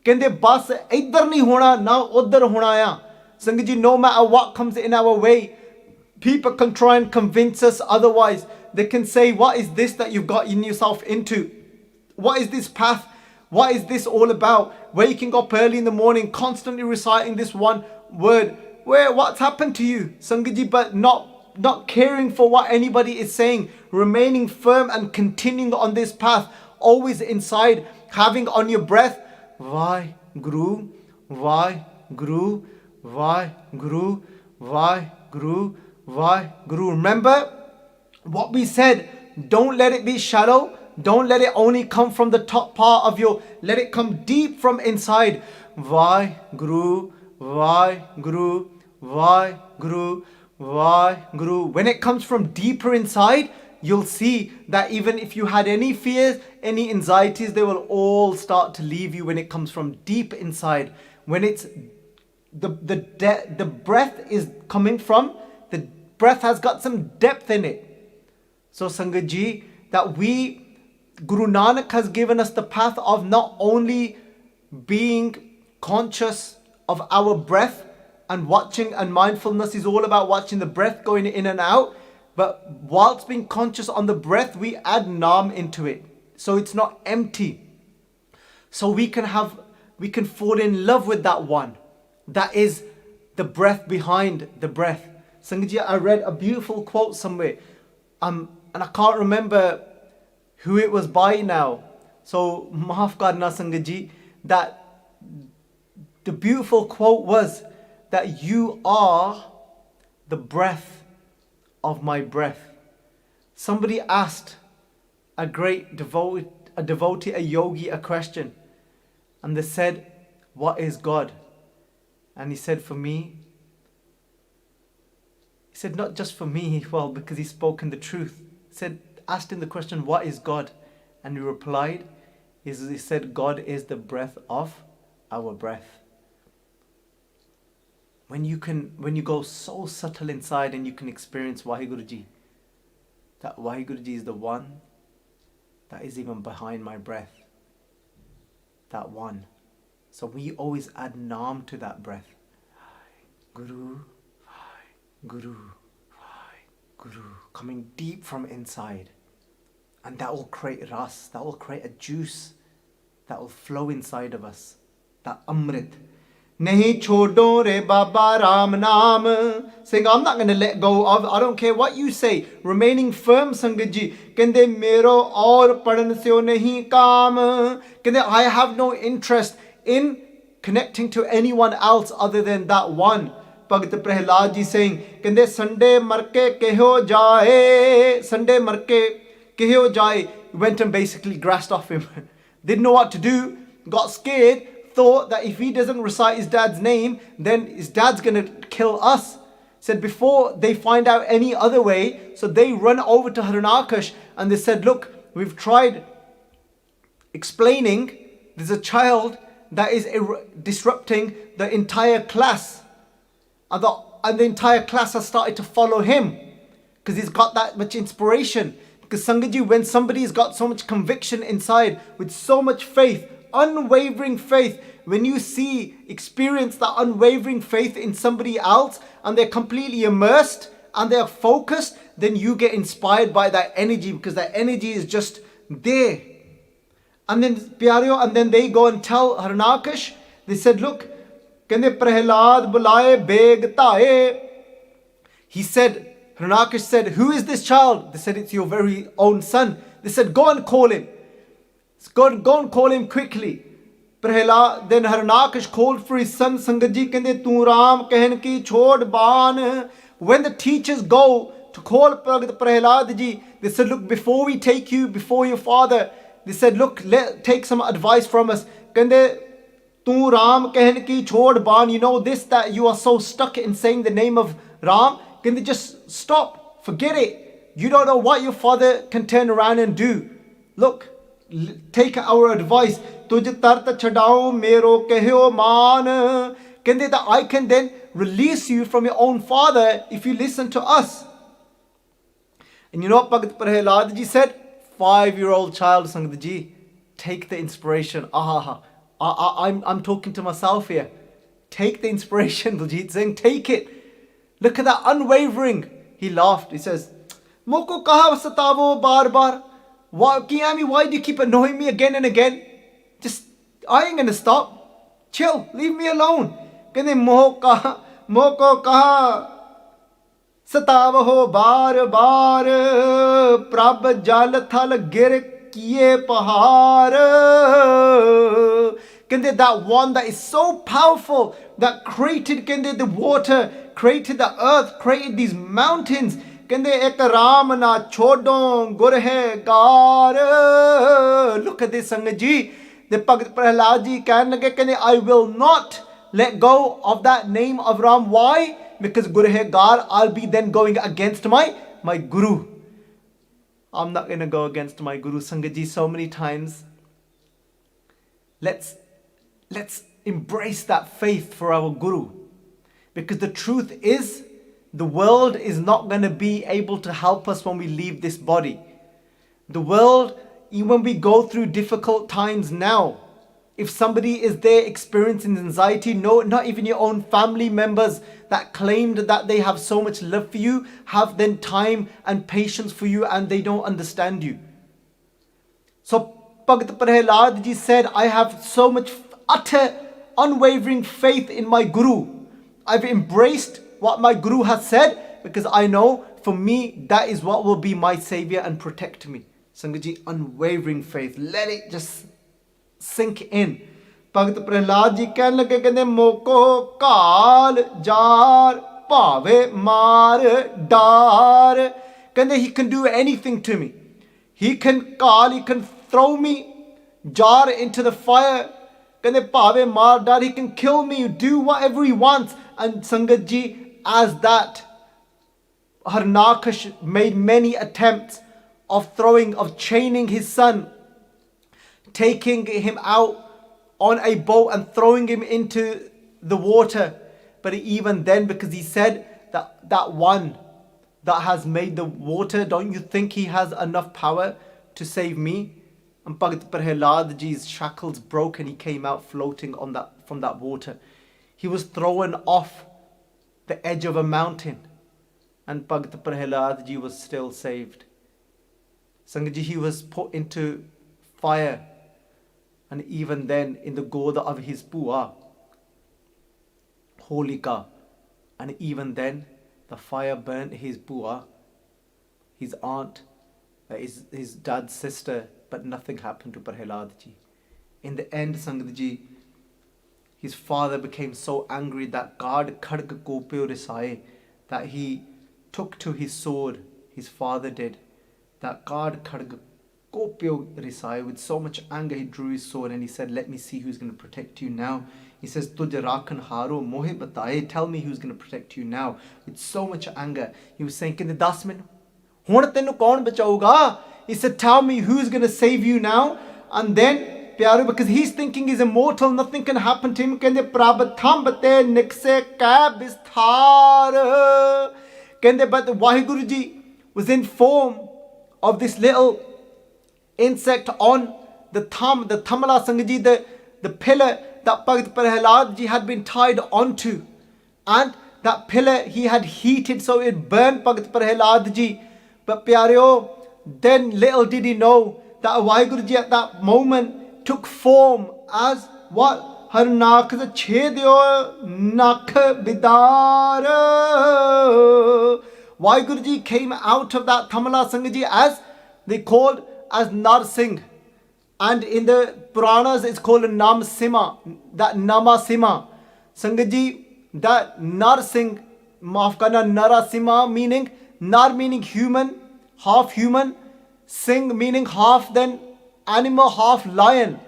Kende bas idhar nahi hona, na udhar hona ya. Sangat ji, no matter what comes in our way, people can try and convince us otherwise. They can say, what is this that you've gotten yourself into? What is this path? What is this all about? Waking up early in the morning, constantly reciting this one word. What's happened to you? Sangat ji, but not caring for what anybody is saying, remaining firm and continuing on this path, always inside, having on your breath, Vai Guru, Vai Guru, Vai Guru, Vai Guru, Vai Guru. Remember what we said, don't let it be shallow, don't let it only come from the top part of let it come deep from inside. Vai Guru, Vai Guru, Vai Guru, Vai Guru. When it comes from deeper inside, you'll see that even if you had any fears, any anxieties, they will all start to leave you when it comes from deep inside. When it's the breath is coming from, the breath has got some depth in it. So Sangat ji, that Guru Nanak has given us the path of not only being conscious of our breath, and watching, and mindfulness is all about watching the breath going in and out. But whilst being conscious on the breath, we add naam into it. So it's not empty. So we can fall in love with that one. That is the breath behind the breath. Sangat ji, I read a beautiful quote somewhere. And I can't remember who it was by now. So maaf karna Sangat ji, that the beautiful quote was, that you are the breath of my breath. Somebody asked a great devotee, a yogi, a question. And they said, what is God? And he said, for me. He said, not just for me, well, because he's spoken the truth. He said, asked him the question, what is God? And he replied, he said, God is the breath of our breath. When you go so subtle inside and you can experience Waheguruji, that Waheguruji is the one that is even behind my breath. That one. So we always add naam to that breath. Guru, Guru, Guru. Coming deep from inside. And that will create ras, that will create a juice that will flow inside of us. That amrit. Nahi chodo re Baba Ram Naam. Saying, I'm not going to let go of, I don't care what you say. Remaining firm, Sangat ji. Kende mero aur padan se nahi kaam. Kende, I have no interest in connecting to anyone else other than that one. Bhagat Prahlad ji saying, Kende Sunday marke keho jaye. Sunday marke keho jaye. Went and basically grassed off him. Didn't know what to do. Got scared. Thought that if he doesn't recite his dad's name, then his dad's going to kill us. Said before they find out any other way, so they run over to Harunakash and they said, look, we've tried explaining there's a child that is disrupting the entire class. And the entire class has started to follow him because he's got that much inspiration. Because Sangatji, when somebody's got so much conviction inside with so much faith, unwavering faith, when you experience that unwavering faith in somebody else and they're completely immersed and they're focused, then you get inspired by that energy because that energy is just there. And then Pyareo, and then they go and tell Harunakash, they said, look, Kende Prahlad bulaye beg tae. He said, Harunakash said, who is this child? They said, it's your very own son. They said, go and call him. Go and call him quickly. Prahlad, then Harunakash called for his son Sangatji, Kende tu Ram kehen ki chhod ban. When the teachers go to call Prahlad ji, they said, look, before we take you before your father, they said, look, take some advice from us. Kende tu Ram kehen ki chhod ban. You know this, that you are so stuck in saying the name of Ram. Kende just stop, forget it. You don't know what your father can turn around and do. Look, take our advice. Tuj tart chadao mero kehyo maan. Kende that I can then release you from your own father if you listen to us. And you know what Bhagat Prahlad ji said? 5-year-old child Sangat ji, take the inspiration. I'm talking to myself here. Take the inspiration, Baljit Singh, take it. Look at that unwavering. He laughed. He says, Moko kaha satavo bar bar. Why do you keep annoying me again and again? I ain't gonna stop. Chill, leave me alone. Kende moko kaha satavo bar bar. Prab jal thal gir kiye pahar. Kende that one that is so powerful, that created Kende the water, created the earth, created these mountains. Kende ek Ram na chodon gurhe gar. Look at this Sangat ji. The Bhagat Prahlad ji kehne lage, kende I will not let go of that name of Ram. Why? Because gurhe gar, I'll be then going against my guru. I'm not going to go against my guru. Sangat ji, so many times, let's embrace that faith for our guru. Because the truth is, the world is not going to be able to help us when we leave this body. The world, even when we go through difficult times now, if somebody is there experiencing anxiety, no, not even your own family members that claimed that they have so much love for you, have then time and patience for you, and they don't understand you. So Bhagat Prahlad ji said, I have so much utter unwavering faith in my guru. I've embraced what my guru has said because I know for me that is what will be my savior and protect me. Sangat ji, unwavering faith. Let it just sink in. Bhagat Prahlad ji kehne lage, kende moko kaal jar pave maar dar. Kende he can do anything to me. He can throw me jar into the fire. Kende pave maar dar, he can kill me, do whatever he wants. And Sangat ji, as that Harunakash made many attempts of chaining his son, taking him out on a boat and throwing him into the water. But even then, because he said that one that has made the water, don't you think he has enough power to save me? And Bhagat Prahlad ji's shackles broke and he came out floating from that water. He was thrown off the edge of a mountain, and Bhagat Prahlad ji was still saved. Sangat ji, he was put into fire, and even then in the goda of his pua. Holika. And even then, the fire burnt his bua, his aunt, his dad's sister, but nothing happened to Prahlad ji. In the end, Sangat ji, his father became so angry that God khadg kopyo risai, that he took to his sword, his father did, that God khadg kopyo risai, with so much anger he drew his sword and he said, let me see who's going to protect you now. He says, Tuj rakhan haro mohe bataye, tell me who's going to protect you now. With so much anger, he was saying, Kinde 10 min, hun tenu kaun bachauga? He said, tell me who's going to save you now. And then, pyaro, because he's thinking he's immortal, nothing can happen to him. Kende prabhatham bate nikse ka bisthar. Kende, but the Waheguruji was in form of this little insect on the thamala Sangaji, the pillar that Bhagat Prahlad ji had been tied onto. And that pillar he had heated so it burned Bhagat Prahlad ji. But pyareo, then little did he know that Waheguruji at that moment took form as what? Har nakh chhedyo nakh bidar. Waheguruji came out of that Thamala Sangaji as they called as Narsingh. And in the Puranas it's called Nam Sima, that Nama Sima. Sangaji, that Narsingh, maaf karna, Narasima meaning, Nar meaning human, half human, Singh meaning half then animal, half lion.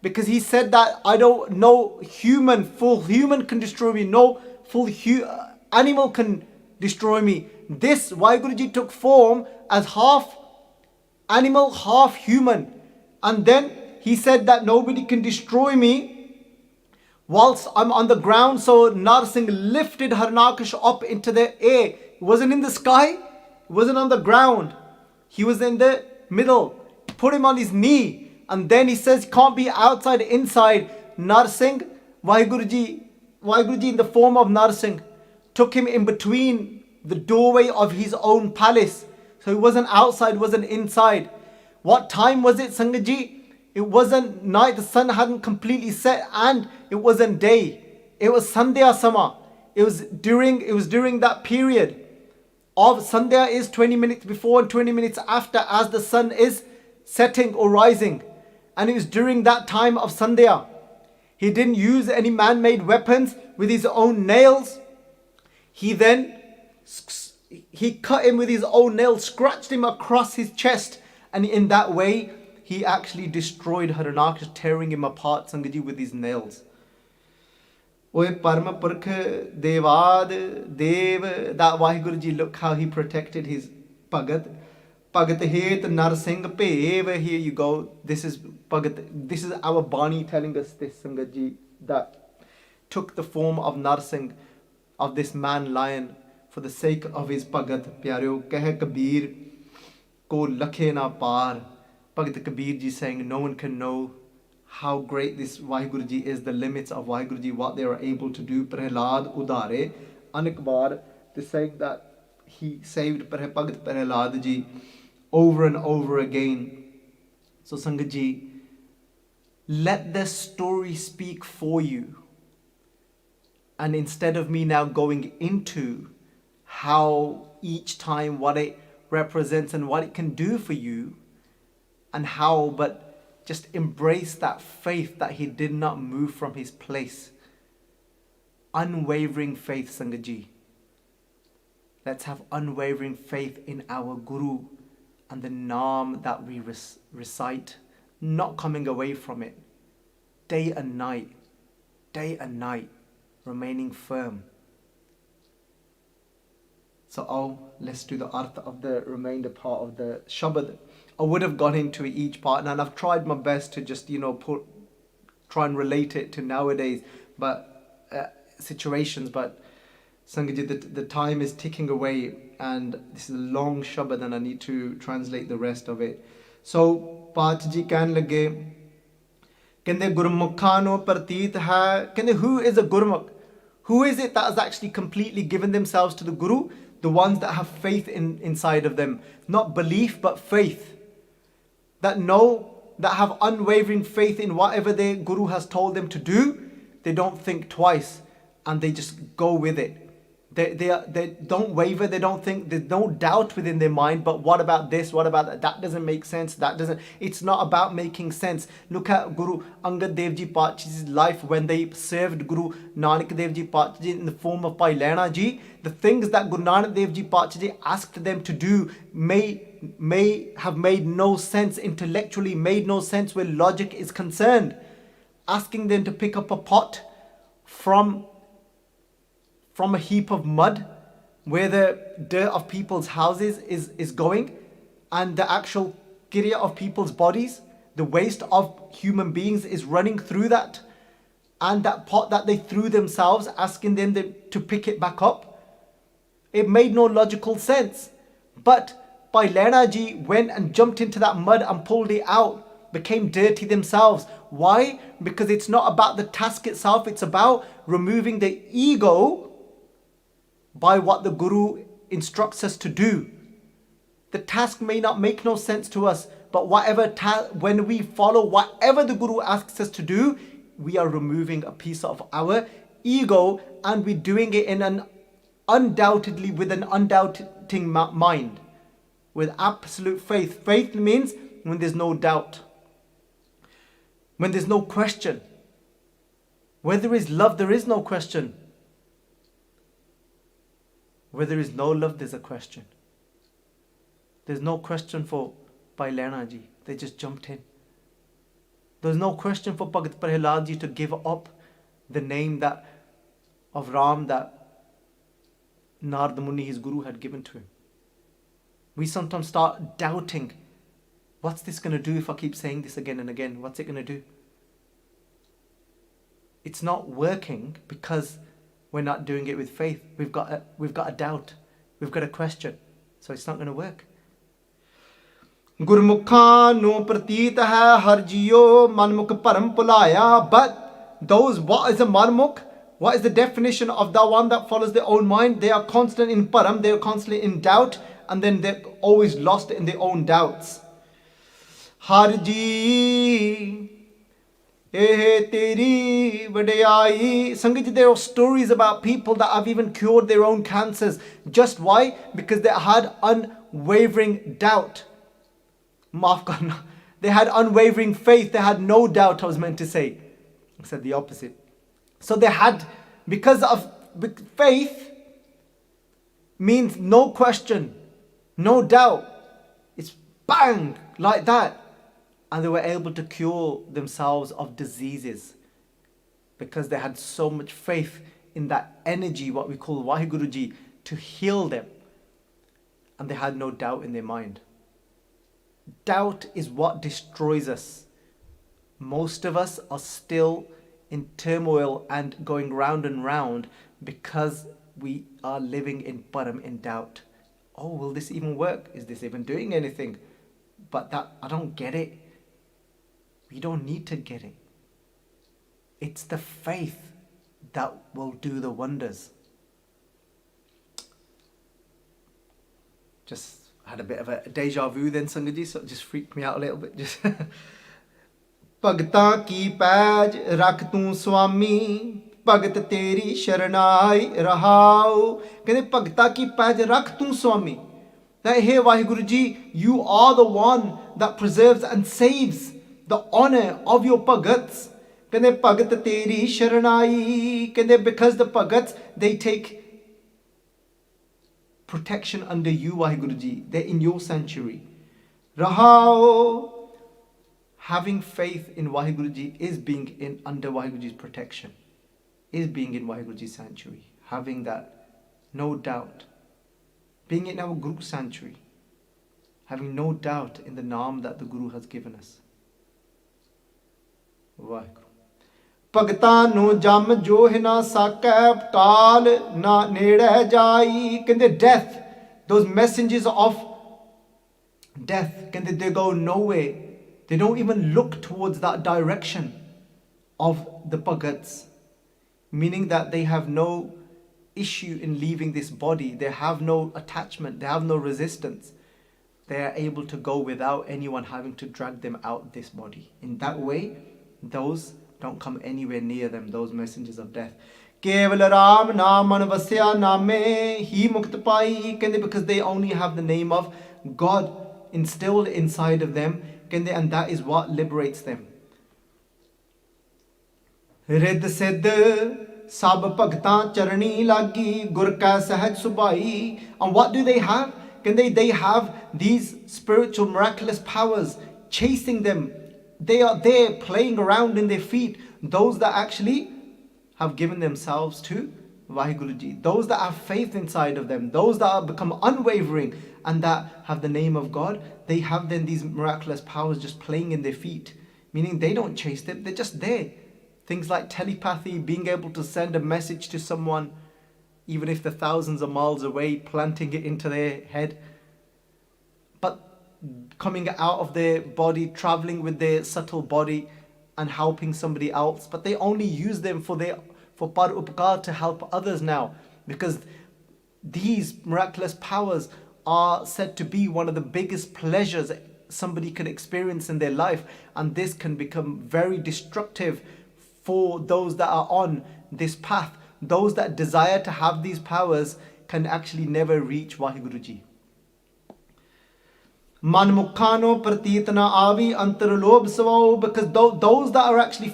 Because he said that I don't know human, full human can destroy me, no full animal can destroy me. This Waheguruji took form as half animal, half human. And then he said that nobody can destroy me whilst I'm on the ground. So Narsingh lifted Harnakash up into the air. He wasn't in the sky, he wasn't on the ground. He was in the middle. Put him on his knee. And then he says, can't be outside, inside. Narsingh, Waheguruji in the form of Narsingh, took him in between the doorway of his own palace. So he wasn't outside, wasn't inside. What time was it, Sangaji? It wasn't night, the sun hadn't completely set, and it wasn't day. It was Sandhya Sama. It was during that period of Sandhya is 20 minutes before and 20 minutes after as the sun is setting or rising. And it was during that time of Sandhya. He didn't use any man-made weapons with his own nails. He cut him with his own nails, scratched him across his chest. And in that way, he actually destroyed Harnakash, tearing him apart, Sangaji, with his nails. Oye Parma Purkh Devad Dev, that Waheguruji, look how he protected his Bhagat. Bhagat Het Narsingh Pev, here you go. This is Bhagat, this is our Bani telling us this, Sangaji, that took the form of Narsingh, of this man lion, for the sake of his Bhagat. Pyareo, Keh Kabir Ko Lakhe Na Par. Bhagat Kabir ji saying no one can know how great this Waheguruji is, the limits of Waheguruji, what they are able to do. Prahlad Udare, Anakbar, they saying that he saved Bhagat Prahlad ji over and over again. So Sangaji, let the story speak for you. And instead of me now going into how each time what it represents and what it can do for you and how, but just embrace that faith that he did not move from his place. Unwavering faith, Sangaji. Let's have unwavering faith in our Guru and the Naam that we recite, not coming away from it. Day and night, remaining firm. So let's do the artha of the remainder part of the Shabad. I would have gone into each part, and I've tried my best to just, try and relate it to nowadays, situations. But Sangaji, the time is ticking away, and this is a long Shabad, and I need to translate the rest of it. So Paat ji kehn lage, kende Gurmukha no prateet hai. Kende, who is a Gurmukh? Who is it that has actually completely given themselves to the Guru? The ones that have faith inside of them. Not belief, but faith. That have unwavering faith in whatever their Guru has told them to do. They don't think twice. and they just go with it. They don't waver, they don't think, there's no doubt within their mind, but what about this, what about that, that doesn't make sense, that doesn't, it's not about making sense. Look at Guru Angad Dev Ji Paatshah's life when they served Guru Nanak Dev Ji Paatshah in the form of Bhai Lehna Ji. The things that Guru Nanak Dev Ji Paatshah asked them to do may have made no sense intellectually, made no sense where logic is concerned. Asking them to pick up a pot from a heap of mud where the dirt of people's houses is going, and the actual kirya of people's bodies, the waste of human beings is running through that, and that pot that they threw themselves, asking them to pick it back up. It made no logical sense. But Bhai Lehna Ji went and jumped into that mud and pulled it out, became dirty themselves. Why? Because it's not about the task itself, it's about removing the ego by what the Guru instructs us to do. The task may not make no sense to us, but when we follow whatever the Guru asks us to do, we are removing a piece of our ego, and we're doing it in with an undoubting mind, with absolute faith. Faith means when there's no doubt, when there's no question. Where there is love, there is no question. Where there is no love, there's a question. There's no question for Bhai Lehna Ji. They just jumped in. There's no question for Bhagat Prahlad Ji to give up the name of Ram that Narad Muni, his Guru, had given to him. We sometimes start doubting, what's this going to do if I keep saying this again and again? What's it going to do? It's not working because we're not doing it with faith. We've got a doubt. We've got a question. So it's not going to work. Gurmukhan no prateet hai har jiyo manmukh param pulaya. But those, what is a manmukh? What is the definition of the one that follows their own mind? They are constant in param. They are constantly in doubt. And then they're always lost in their own doubts. Har ji teri vadayai. Sangat, there are stories about people that have even cured their own cancers. Just why? Because they had unwavering doubt. Maaf karna. They had unwavering faith. They had no doubt, I was meant to say. I said the opposite. So they had, because of faith means no question, no doubt. It's bang, like that. And they were able to cure themselves of diseases because they had so much faith in that energy, what we call Vaheguru, to heal them. And they had no doubt in their mind. Doubt is what destroys us. Most of us are still in turmoil and going round and round because we are living in param, in doubt. Oh, will this even work? Is this even doing anything? But I don't get it. We don't need to get it. It's the faith that will do the wonders. Just had a bit of a deja vu then, Sangaji, so it just freaked me out a little bit. Just Bhagta ki paj rakh tu swami, Bhagat teri sharanai rahao. Kehte Bhagta ki paj rakh tu swami. That here, Vaheguruji, you are the one that preserves and saves the honor of your Bhagats. Kehte Bhagat teri sharanai. Kehte because the Bhagats, they take protection under you, Vaheguruji. They're in your sanctuary. Rahao. Having faith in Vaheguruji is being under Vaheguruji's protection. Is being in Vaheguruji's sanctuary. Having that, no doubt. Being in our Guru sanctuary. Having no doubt in the naam that the Guru has given us. Vaheguru. Bhagta no jam jo hai na sakab tal na nede jai. Kehte death, those messengers of death, kehte they go nowhere. They don't even look towards that direction of the Bhagats. Meaning that they have no issue in leaving this body. They have no attachment. They have no resistance. They are able to go without anyone having to drag them out this body. In that way, those don't come anywhere near them, those messengers of death. Keval Ram Naman Vasya Name He Mukt Pai, because they only have the name of God instilled inside of them, and that is what liberates them. Rid Siddh Sab Bhagtan Charani Lagi Gur Ka Sahaj Subai. And what do they have? They have these spiritual miraculous powers chasing them. They are there playing around in their feet. Those that actually have given themselves to Vaheguru, those that have faith inside of them, those that have become unwavering and that have the name of God, they have then these miraculous powers just playing in their feet. Meaning they don't chase them, they're just there. Things like telepathy, being able to send a message to someone, even if they're thousands of miles away, planting it into their head. But coming out of their body, traveling with their subtle body and helping somebody else. But they only use them for par upkar, to help others now. Because these miraculous powers are said to be one of the biggest pleasures somebody can experience in their life. And this can become very destructive for those that are on this path. Those that desire to have these powers can actually never reach Vaheguru. Man mukhano pratitna avi antarlob savao, because those that are actually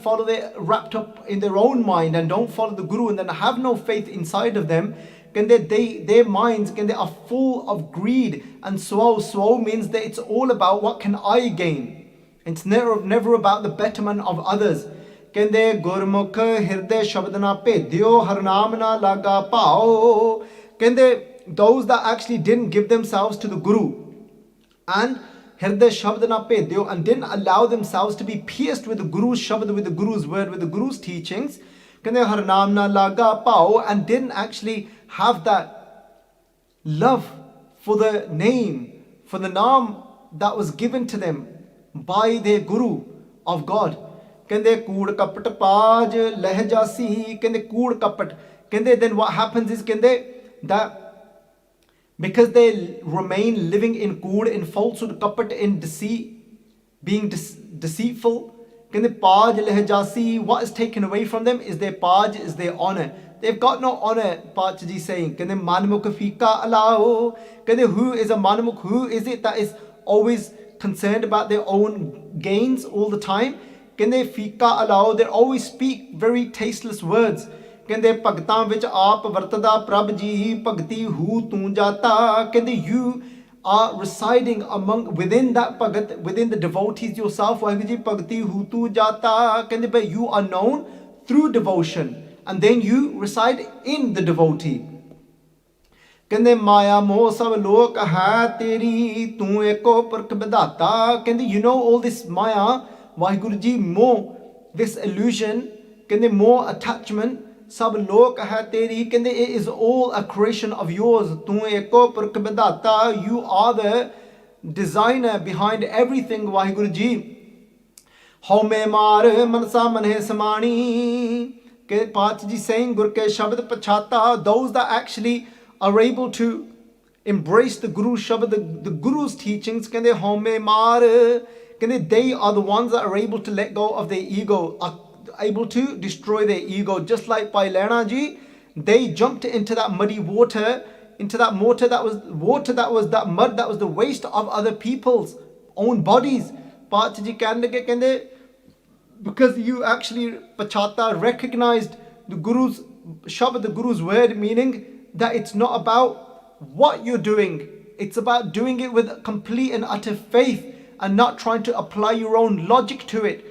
wrapped up in their own mind and don't follow the Guru and then have no faith inside of them, their minds are full of greed. And swao means that it's all about what can I gain. It's never about the betterment of others. Kende Gurmukh Hirde Shabdana Pedyo Harnamna Laga Pao. Those that actually didn't give themselves to the Guru and Hirde Shabdana Pedyo, and didn't allow themselves to be pierced with the Guru's Shabd, with the Guru's word, with the Guru's teachings, Kende Harnamna Laga Pao, and didn't actually have that love for the name, for the Naam that was given to them by their Guru of God. Kende Kood Kapat Paj Lehjasi, Kende Kood Kapat. Then what happens is that because they remain living in Kood, in falsehood, Kapat, in deceit, being deceitful, Kende Paj Lehjasi, what is taken away from them is their Paj, is their honor. They've got no honor, Pachaji saying. Kende Manmukh Fika Alao. Who is a Manmukh? Who is it that is always concerned about their own gains all the time? Kende Fika Alao, they always speak very tasteless words. Kende Bhagtan vich aap vartada prabh ji bhagti hu tu jata. Kende you are residing within that Bhagat, within the devotees yourself. Vaheguru bhagti hu tu jata. Kende but you are known through devotion. And then you reside in the devotee. Kende Maya moh sab lok hai teri tu eko park badata. Kende you know all this Maya, Vaheguru moh, this illusion, kende moh attachment, sab lok hai teri, kende it is all a creation of yours. Tu eko park badata. You are the designer behind everything, Vaheguru. Home mar mansa manhe samani. Pachaji saying, Gur ke Shabd Pachata, those that actually are able to embrace the Guru's Shabd, the Guru's teachings, they are the ones that are able to let go of their ego, are able to destroy their ego. Just like by Lena ji, they jumped into that muddy water, into that mud that was the waste of other people's own bodies. Pachaji kende because you actually Pachata recognized the Guru's Shabad, the Guru's word, meaning that it's not about what you're doing, it's about doing it with complete and utter faith and not trying to apply your own logic to it.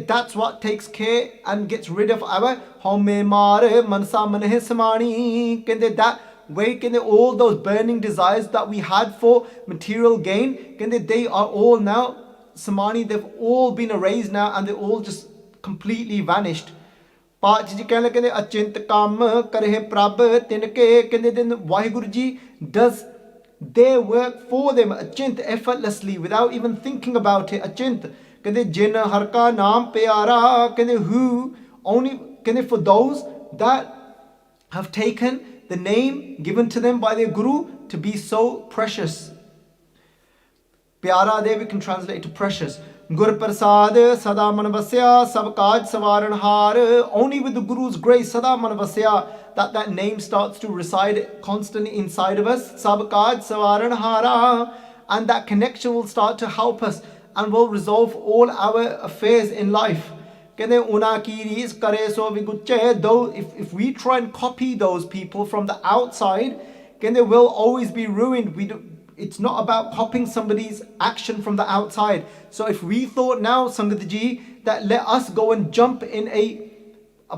That's what takes care and gets rid of our Home Mare Mansa Manhe Samani. That way, all those burning desires that we had for material gain, they are all now Samani, they've all been erased now and they're all just completely vanished. Pachaji kende achint kam karhe prabh tinke, then Vaheguru does their work for them, achint, effortlessly, without even thinking about it. Achint, jin har ka naam pyara, who only, for those that have taken the name given to them by their Guru to be so precious. Pyara there we can translate to precious. Gur Prasad Sada Manvasya Sab Kaj Savaranhar. Only with the Guru's grace, Sada Manvasya, that name starts to reside constantly inside of us. Sab Kaj Savaranhara. And that connection will start to help us and will resolve all our affairs in life. Though if we try and copy those people from the outside, they will always be ruined. It's not about copying somebody's action from the outside. So if we thought now, Sangat Ji, that let us go and jump in a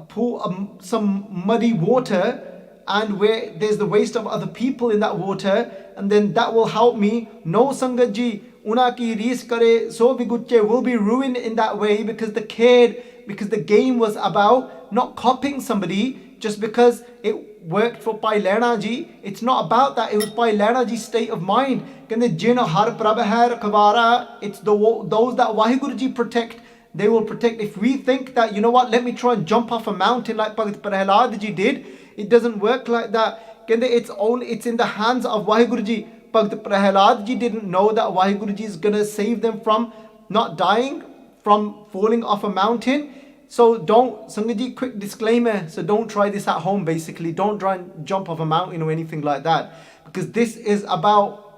pool, some muddy water, and where there's the waste of other people in that water, and then that will help me. No, Sangat Ji, una ki rees kare so biguche will be ruined in that way, because the game was about not copying somebody just because it worked for Bhai Lehna Ji. It's not about that. It was Bhai Lehna Ji's state of mind. Jin har prabh hai rakhwara. It's those that Waheguru Ji protect. They will protect. If we think that, you know what, let me try and jump off a mountain like Bhagat Prahlad Ji did, it doesn't work like that. It's in the hands of Waheguru Ji. Bhagat Prahlad Ji didn't know that Waheguru Ji is going to save them from not dying, from falling off a mountain. So don't, Sangat Ji, quick disclaimer, so don't try this at home basically. Don't try and jump off a mountain or anything like that. Because this is about,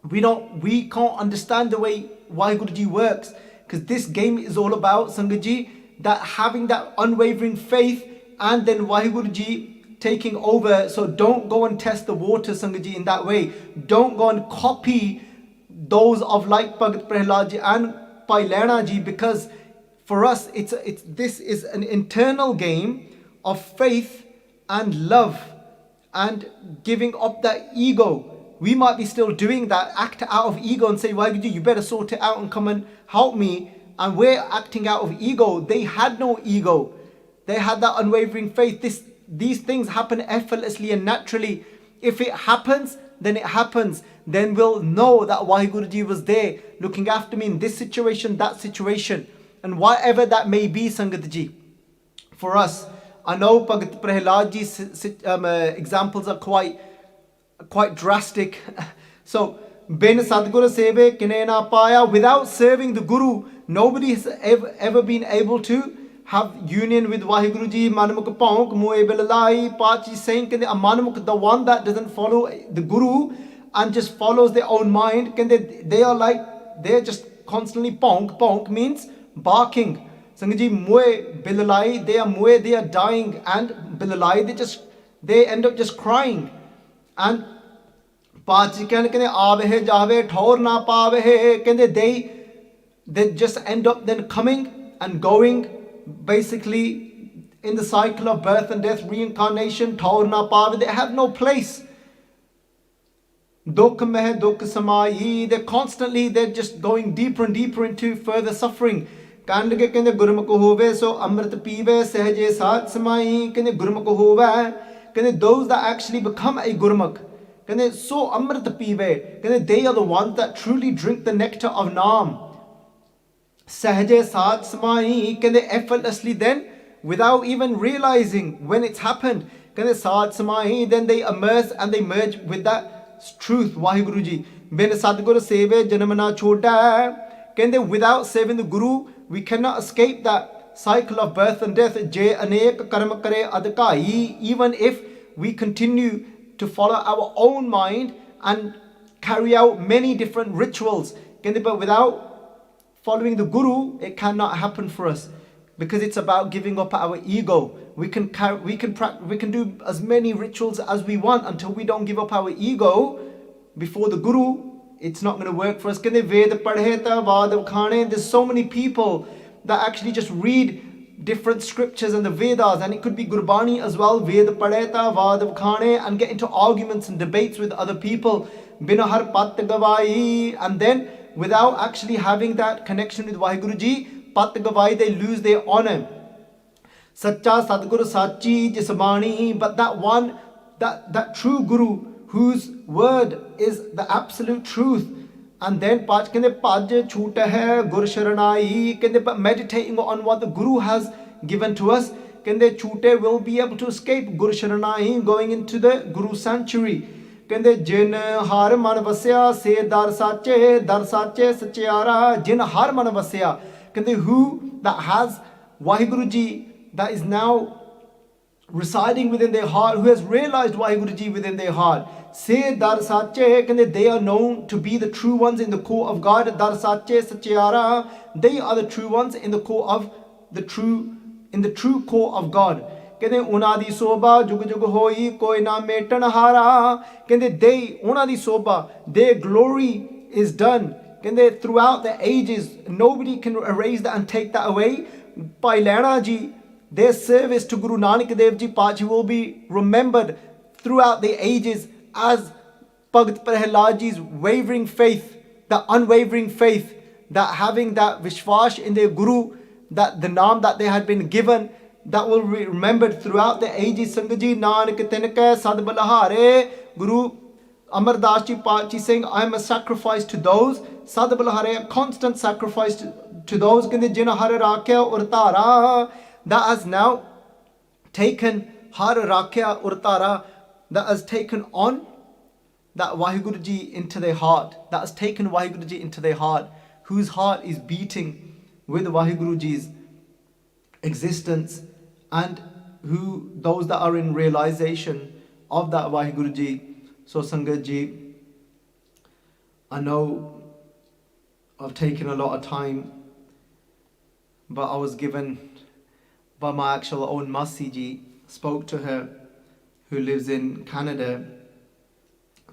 we can't understand the way Waheguru Ji works. Because this game is all about, Sangat Ji, that having that unwavering faith and then Waheguru Ji taking over. So don't go and test the water, Sangat Ji, in that way. Don't go and copy those of like Bhagat Prahlad Ji and Bhai Lehna Ji, because for us this is an internal game of faith and love and giving up that ego. We might be still doing that, act out of ego and say, Waheguru Ji, you better sort it out and come and help me. And we're acting out of ego. They had no ego. They had that unwavering faith. These things happen effortlessly and naturally. If it happens, then it happens. Then we'll know that Waheguru Ji was there looking after me in this situation, that situation. And whatever that may be, Sangat Ji. For us, I know Bhagat Prahlad Ji's examples are quite drastic. So, bin Sadguru seve kine na paya. Without serving the Guru, nobody has ever been able to have union with Waheguru Ji. Manamuk paunk mue belalai. Pachi saying kende manamuk, the one that doesn't follow the Guru and just follows their own mind. They're just constantly paunk. Paunk means barking. Sangat Ji, muе belalai. They are dying, and belalai, they end up just crying. And Pachi kende aave jave thor na paave. They just end up then coming and going, basically in the cycle of birth and death, reincarnation, thor na paave. They have no place. Dukh meh dukh samai. They're just going deeper and deeper into further suffering. Kand ke kende gurmukh hove so amrit peeve sahaje sat samai. Kende gurmukh hove. Kende those that actually become a gurmukh, kende so amrit peeve. Kende they are the ones that truly drink the nectar of Naam. Sahaje sat samai. Kende effortlessly then, without even realizing when it's happened, kende sat samai, then they immerse and they merge with that truth. Waheguru Ji. Bin Sadguru seve janamana chota. Kende without serving the Guru, we cannot escape that cycle of birth and death. Je anek karma kare adkai. Even if we continue to follow our own mind and carry out many different rituals, but without following the Guru, it cannot happen for us, because it's about giving up our ego. We can do as many rituals as we want until we don't give up our ego before the Guru. It's not going to work for us. There's so many people that actually just read different scriptures and the Vedas, and it could be Gurbani as well, Ved Padheta, Vadav Khane, and get into arguments and debates with other people, Binahar Pat Gavai, and then without actually having that connection with Waheguru Ji, Pat Gavai, they lose their honor. Sacha Sadguru Sachi Jisabani, but that one, that true Guru, whose word is the absolute truth. And then meditating on what the Guru has given to us, will be able to escape Guru Sharanai, going into the Guru sanctuary. ਕਹਿੰਦੇ ਜਿਨ ਹਰ ਮਨ ਵਸਿਆ ਸੇ ਦਰ ਸਾਚੇ ਸਚਿਆਰਾ ਜਿਨ ਹਰ ਮਨ ਵਸਿਆ ਕਹਿੰਦੇ who that has Waheguru ji that is now residing within their heart, who has realized Waheguru Ji within their heart. Say Dar Sache, they are known to be the true ones in the court of God. Dar Sache Sachiara, they are the true ones in the court of the true, in the true court of God. ਕਹਿੰਦੇ ਉਹਨਾਂ ਦੀ ਸੋਭਾ ਜੁਗ ਜੁਗ ਹੋਈ ਕੋਈ ਨਾ ਮੇਟਣ ਹਾਰਾ ਕਹਿੰਦੇ they ਉਹਨਾਂ ਦੀ ਸੋਭਾ their glory is done ਕਹਿੰਦੇ throughout the ages nobody can erase that and take that away. Bhai Lehna ji their service to Guru Nanak Dev Ji Pachi will be remembered throughout the ages as Bhagat Prahlad Ji's wavering faith, that unwavering faith, that having that vishwash in their Guru, that the naam that they had been given, that will be remembered throughout the ages. Sangat Ji Nanak Tinke Sad Balahare, Guru Amar Das Ji Pachi saying, I am a sacrifice to those. Sad Balahare, a constant sacrifice to those. Kinde Jina Hare Rakya Urtara, that has now taken Har Rakya Urtara, that has taken on that Waheguru Ji into their heart, that has taken Waheguru Ji into their heart, whose heart is beating with Waheguru Ji's existence, and who those that are in realization of that Waheguru Ji. So Sangat Ji, I know I've taken a lot of time, but I was given by my actual own Masi Ji, spoke to her, who lives in Canada,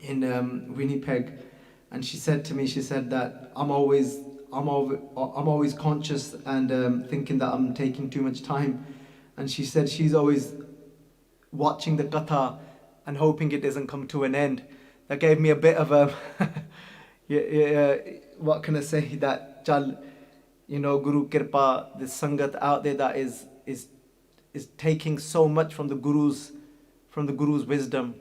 in Winnipeg, and she said to me, she said that I'm always conscious and thinking that I'm taking too much time, and she said she's always watching the katha and hoping it doesn't come to an end. That gave me a bit of a what can I say, that chal, you know, Guru Kirpa, the Sangat out there that is taking so much from the Guru's wisdom,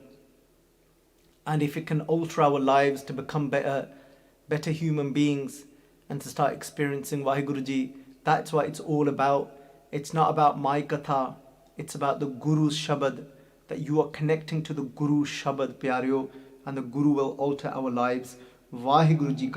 and if it can alter our lives to become better human beings and to start experiencing Waheguru Ji, that's what it's all about. It's not about my katha, it's about the Guru's Shabad, that you are connecting to the Guru's Shabad, Pyaryo, and the Guru will alter our lives. Waheguru Ji.